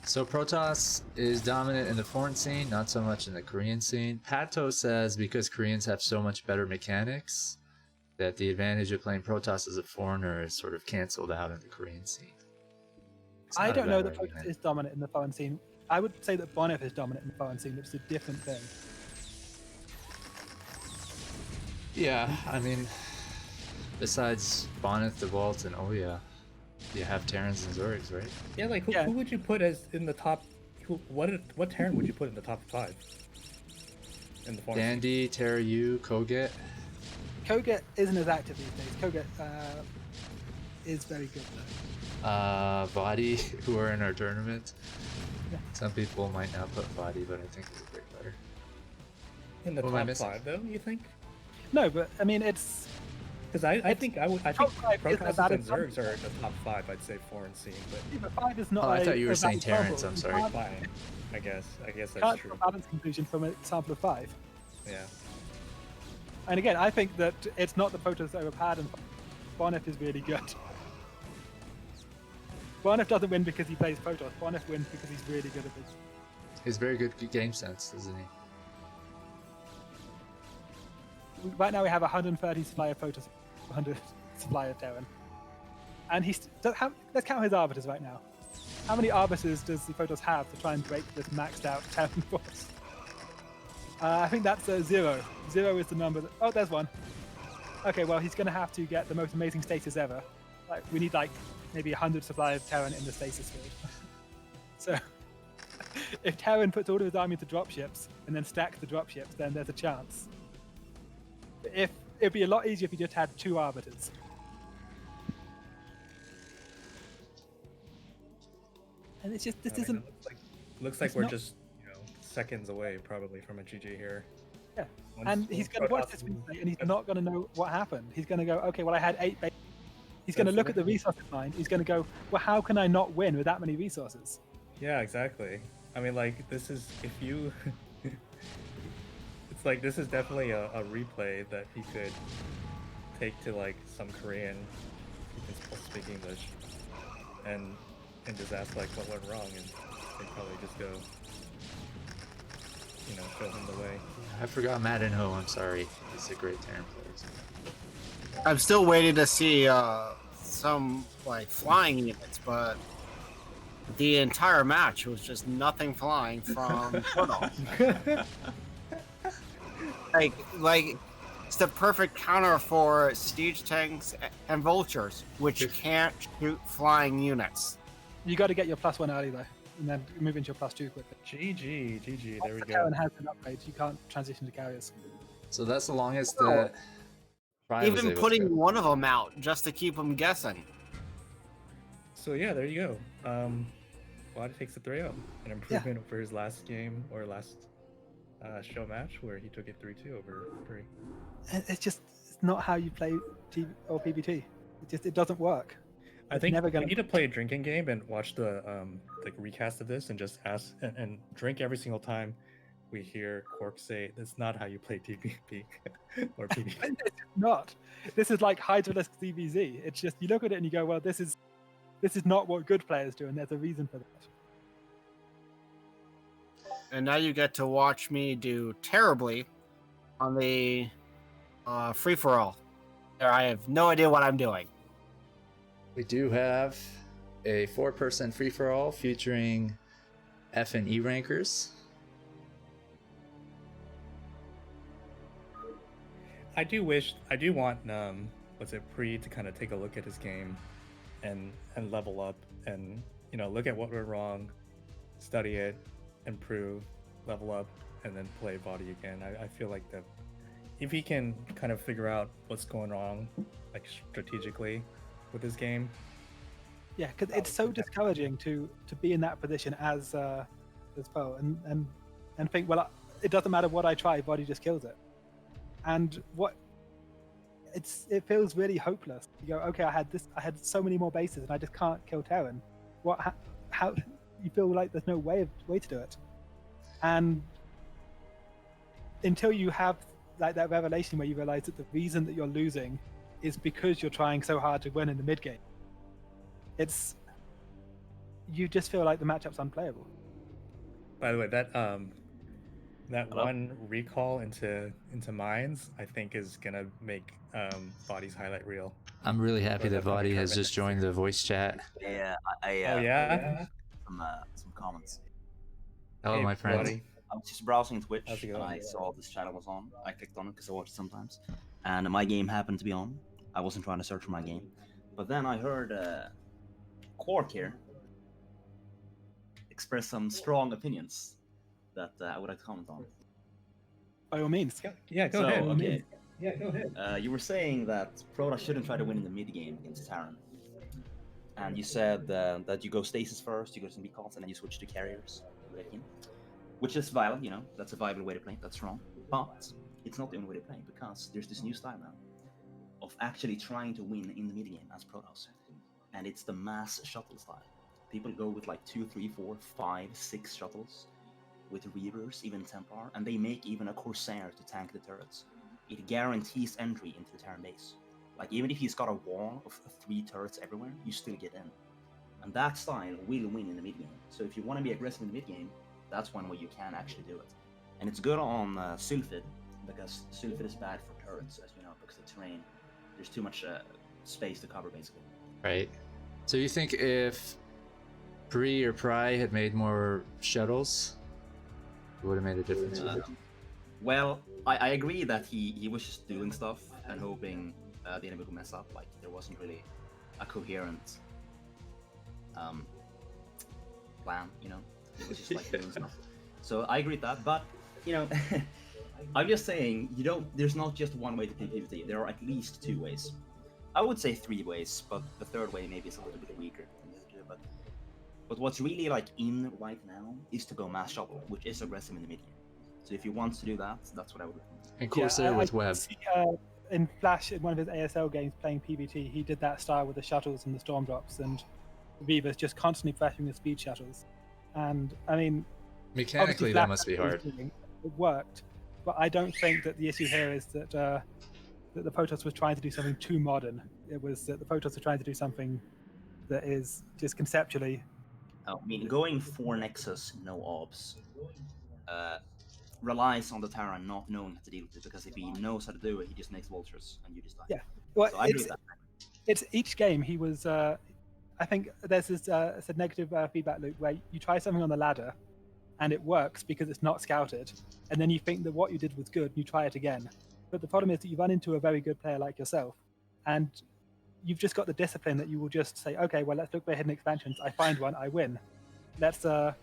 So Protoss is dominant in the foreign scene, not so much in the Korean scene. Pato says because Koreans have so much better mechanics, that the advantage of playing Protoss as a foreigner is sort of canceled out in the Korean scene. It's I not a don't know bad that argument. Protoss is dominant in the foreign scene. I would say that Bo5 is dominant in the foreign scene, which is a different thing. Yeah, I mean, besides Bonnet, the Vault, and oh yeah, you have Terrans and Zergs, right? Yeah, like who, Yeah. who would you put as in the top? What Terran would you put in the top 5? In the foreign scene? Dandy, Terra U, Koget. Koget isn't as active these days. Koget is very good though. Voddy, who are in our tournament. Yeah. Some people might not put Voddy, but I think he's a great player. In the Who am I top missing? 5, though, you think? No, but I mean it's Because I think top 5 isn't Protosses about and it. Zergs are in the top 5. I'd say foreign scene, but 5 is not. Oh, I thought you were a saying valid Terrans, sample. I'm You sorry. can't- fine. I guess that's Can't true. draw a balance conclusion from a sample of 5. Yeah. And again, I think that it's not the Protoss that have had, and Bo5 is really good. Bo5 doesn't win because he plays Protoss. Bo5 wins because he's really good at this. He's very good game sense, isn't he? Right now we have 130 supply of Protoss, 100 supply of Terran. And let's count his arbiters right now. How many arbiters does the Protoss have to try and break this maxed out Terran force? I think that's 0. 0 is the number that... Oh, there's one. Okay, well, he's going to have to get the most amazing stasis ever. Like, we need, like, maybe 100 supply of Terran in the stasis field. So, if Terran puts all of his army into dropships and then stacks the dropships, then there's a chance. It'd be a lot easier if you just had 2 arbiters. And it's just this I mean, isn't. it looks like it's we're not- just seconds away probably from a GG here. Yeah. Once- And he's once going to watch Protoss this loses- replay, and he's not going to know what happened. He's going to go, okay, well, I had 8 bases. He's going to That's look at the resources line. He's going to go, well, how can I not win with that many resources? Yeah, exactly. I mean, like, this is, if you... it's like, this is definitely a replay that he could take to, like, some Korean who can speak English and just ask, like, what went wrong, and they'd probably just go, show him the way. I forgot Madden Ho. I'm sorry. He's a great Terran player. I'm still waiting to see some like flying units, but the entire match was just nothing flying from Portal. like it's the perfect counter for siege tanks and vultures, which can't shoot flying units. You got to get your +1 early, though, and then move into your +2 quickly. GG, there we The go. Terran has an upgrade. You can't transition to carriers. So that's the longest that Prime was Even able to putting go. one of them out just to keep them guessing. So yeah, there you go. Voddy takes the 3-0. An improvement over his last game, or last show match, where he took it 3-2 over Free. And it's not how you play or PBT. It doesn't work. I It's think never we gonna- need to play a drinking game and watch the like recast of this and just ask and drink every single time we hear Quark say, "That's not how you play PvP or PvP." It's not. This is like Hydralisk DBZ. It's just you look at it and you go, well, this is not what good players do, and there's a reason for that. And now you get to watch me do terribly on the free for all. I have no idea what I'm doing. We do have a 4-person free-for-all featuring F and E rankers. I do want Pre to kind of take a look at his game and level up and look at what went wrong, study it, improve, level up, and then play Voddy again. I feel like that if he can kind of figure out what's going wrong, like strategically with his game. Yeah, because it's so discouraging to be in that position as Poe and think, well, it doesn't matter what I try, Voddy just kills it. And it feels really hopeless. You go, okay, I had so many more bases, and I just can't kill Terran. How you feel like there's no way to do it, and until you have like that revelation where you realize that the reason that you're losing is because you're trying so hard to win in the mid game. You just feel like the matchup's unplayable. By the way, that one recall into mines, I think, is gonna make Voddy's highlight reel. I'm really happy Or that the upcoming Voddy has tournament just next joined year. the voice chat. Yeah, Oh yeah. some comments. Hello, Hey, my friend. Voddy. I was just browsing Twitch How's it and going? I saw this channel was on. I clicked on it because I watch it sometimes, and my game happened to be on. I wasn't trying to search for my game, but then I heard Quark here express some strong opinions that I would like to comment on. By all means. Yeah, go So, ahead. okay. Yeah, go ahead. You were saying that Protoss shouldn't try to win in the mid game against Terran, and you said that you go stasis first, you go to some beacons, and then you switch to carriers, which is valid. That's a viable way to play. That's wrong, but it's not the only way to play because there's this new style now of actually trying to win in the mid game as Protoss, and it's the mass shuttle style. People go with like 2, 3, 4, 5, 6 shuttles with Reavers, even Templar, and they make even a Corsair to tank the turrets. It guarantees entry into the Terran base. Like, even if he's got a wall of 3 turrets everywhere, you still get in. And that style will win in the mid game. So if you want to be aggressive in the mid game, that's one way you can actually do it. And it's good on Sylphid, because Sylphid is bad for turrets, as you know, because the terrain, there's too much space to cover, basically. Right. So you think if Pri or Pry had made more shuttles, it would have made a difference? Well, I agree that he was just doing stuff and hoping the enemy would mess up. Like, there wasn't really a coherent plan, It was just like doing stuff. So I agree with that, but, I'm just saying, there's not just one way to play PvP. There are at least 2 ways. I would say 3 ways, but the third way maybe is a little bit weaker. But But what's really like in right now is to go mass shuttle, which is aggressive in the mid game. So if you want to do that, that's what I would recommend. And Corsair with I Web. see, in Flash, in one of his ASL games playing PvT, he did that style with the shuttles and the storm drops, and Viva's just constantly pressuring the speed shuttles. And I mean, Mechanically, obviously, that Flash must be was hard. doing- It worked, but I don't think that the issue here is that that the Protoss was trying to do something too modern. It was that the Protoss were trying to do something that is just conceptually. I mean, going for Nexus, no obs, relies on the Terran not knowing how to deal with it, because if he knows how to do it, he just makes vultures and you just die. Yeah, well, So I agree with that. it's each game he was. I think there's this it's a negative feedback loop where you try something on the ladder, and it works because it's not scouted, and then you think that what you did was good, and you try it again. But the problem is that you run into a very good player like yourself, and you've just got the discipline that you will just say, okay, well, let's look for hidden expansions. I find one, I win. Let's or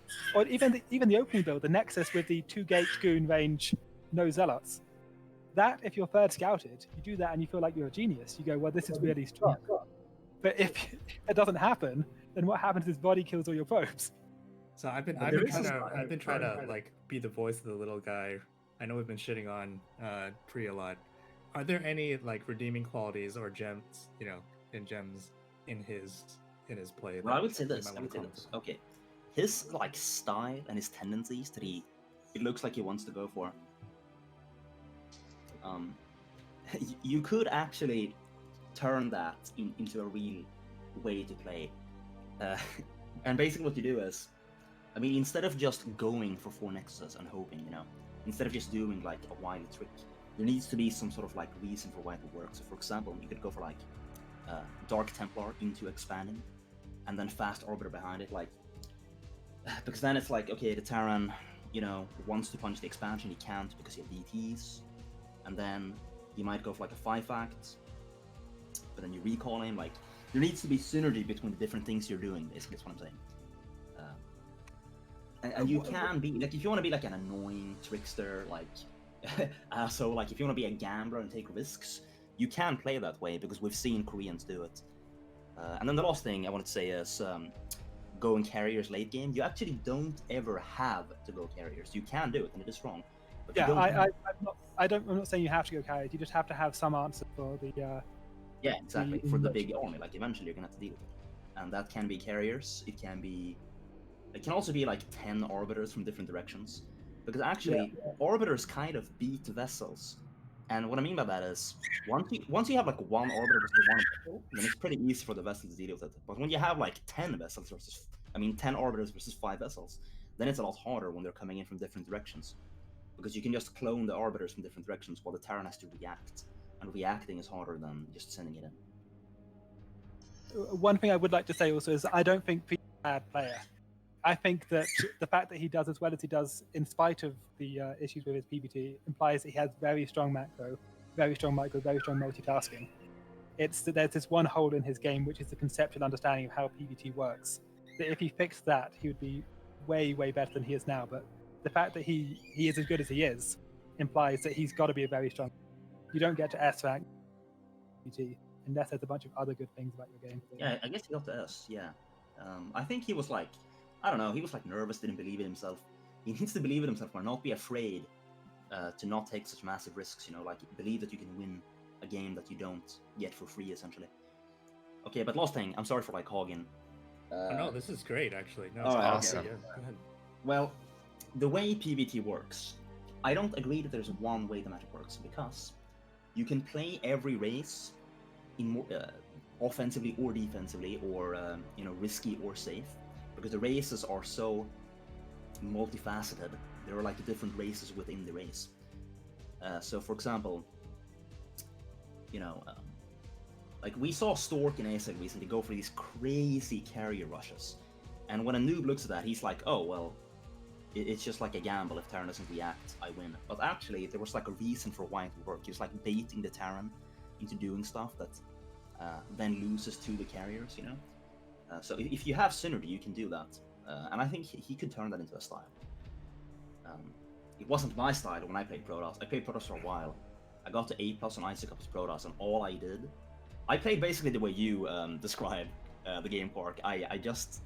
even the opening build, the Nexus with the 2-gate goon range, no zealots. That, if you're third scouted, you do that and you feel like you're a genius. You go, well, this is really strong. But if it doesn't happen, then what happens is Voddy kills all your probes. So I've been trying to like be the voice of the little guy. I know we've been shitting on Tree a lot. Are there any like redeeming qualities or gems, gems in his play? Well, I would say you this. might I wanna would say comment this. on? Okay, his like style and his tendencies that it looks like he wants to go for. You could actually turn that into a real way to play. And basically what you do is, I mean, instead of just going for 4 Nexuses and hoping, instead of just doing like a wild trick, there needs to be some sort of like reason for why it would work. So for example, you could go for like Dark Templar into expanding, and then Fast Orbiter behind it, like, because then it's like, okay, the Terran, wants to punch the expansion, he can't because you have DTs, and then you might go for like a 5-fact, but then you recall him. Like, there needs to be synergy between the different things you're doing, basically, that's what I'm saying. And you can be, like, if you want to be like an annoying trickster, like, so like if you want to be a gambler and take risks, you can play that way, because we've seen Koreans do it. And then the last thing I wanted to say is going carriers late game. You actually don't ever have to go carriers. You can do it, and it is wrong. But Yeah, you don't I'm not saying you have to go carriers. You just have to have some answer for the. Yeah, exactly. the For the merchant. big army, like eventually you're gonna have to deal with it, and that can be carriers. It can also be like 10 orbiters from different directions, because actually orbiters kind of beat vessels. And what I mean by that is, once you have like one orbiter versus one vessel, then it's pretty easy for the vessel to deal with it. But when you have like 10 vessels versus, 10 orbiters versus 5 vessels, then it's a lot harder when they're coming in from different directions, because you can just clone the orbiters from different directions while the Terran has to react, and reacting is harder than just sending it in. One thing I would like to say also is I don't think Pete's a bad player. I think that the fact that he does as well as he does, in spite of the issues with his PvT, implies that he has very strong macro, very strong micro, very strong multitasking. It's that there's this one hole in his game, which is the conceptual understanding of how PvT works. That if he fixed that, he would be way, way better than he is now. But the fact that he is as good as he is implies that he's got to be a very strong. You don't get to S rank PvT unless there's a bunch of other good things about your game. Yeah, I guess he got to S, yeah. I think he was like, I don't know, he was like nervous, didn't believe in himself. He needs to believe in himself or not be afraid to not take such massive risks, like believe that you can win a game that you don't get for free, essentially. Okay, but last thing, I'm sorry for like hogging. No, this is great, actually. No, All right, awesome. Yeah, go ahead. Well, the way PvT works, I don't agree that there's one way the magic works, because you can play every race in more offensively or defensively, or risky or safe, because the races are so multifaceted. There are like different races within the race. So, for example, like we saw Stork and ASEG recently go for these crazy carrier rushes, and when a noob looks at that, he's like, "Oh well, it's just like a gamble. If Terran doesn't react, I win." But actually, there was like a reason for why it would work. He was like baiting the Terran into doing stuff that then loses to the carriers, So if you have synergy, you can do that, and I think he could turn that into a style. It wasn't my style when I played Protoss. I played Protoss for a while. I got to A+ on Isaac-Up's Protoss, and all I did, I played basically the way you described the game, Park. I just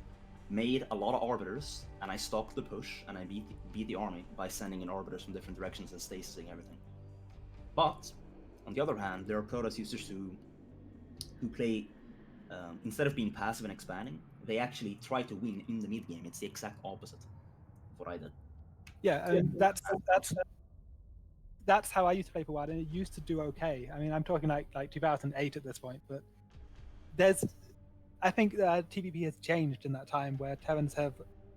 made a lot of arbiters, and I stopped the push, and I beat the army by sending in arbiters from different directions and stasising everything. But on the other hand, there are Protoss users who play instead of being passive and expanding, they actually try to win in the mid game. It's the exact opposite of what I did. Yeah, and that's how I used to play for a while, and it used to do okay. I mean, I'm talking like 2008 at this point, but I think TVP has changed in that time where Terrans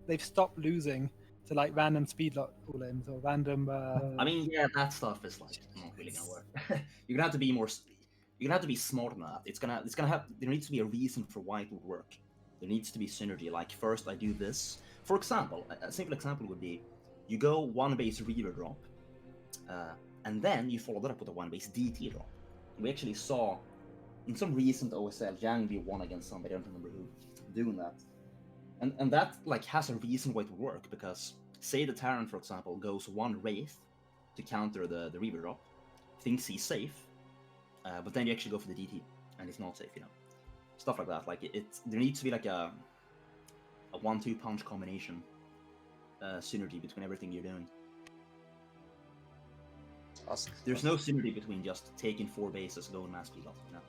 they've stopped losing to like random speed lot all-ins or random. I mean, yeah, that stuff is like not really gonna work. You're gonna have to be more. You're gonna have to be smart enough. It's gonna have. There needs to be a reason for why it would work. There needs to be synergy. Like first, I do this. For example, a simple example would be, you go one base Reaver drop, and then you follow that up with a one base DT drop. We actually saw in some recent OSL Yang won against somebody, I don't remember who, doing that. And that like has a reason why it would work, because say the Terran, for example, goes one Wraith to counter the Reaver drop, thinks he's safe, but then you actually go for the DT, and it's not safe, you know. Stuff like that. Like there needs to be like a 1-2 punch combination synergy between everything you're doing. Awesome. There's no synergy between just taking 4 bases, going mass speed off, you know.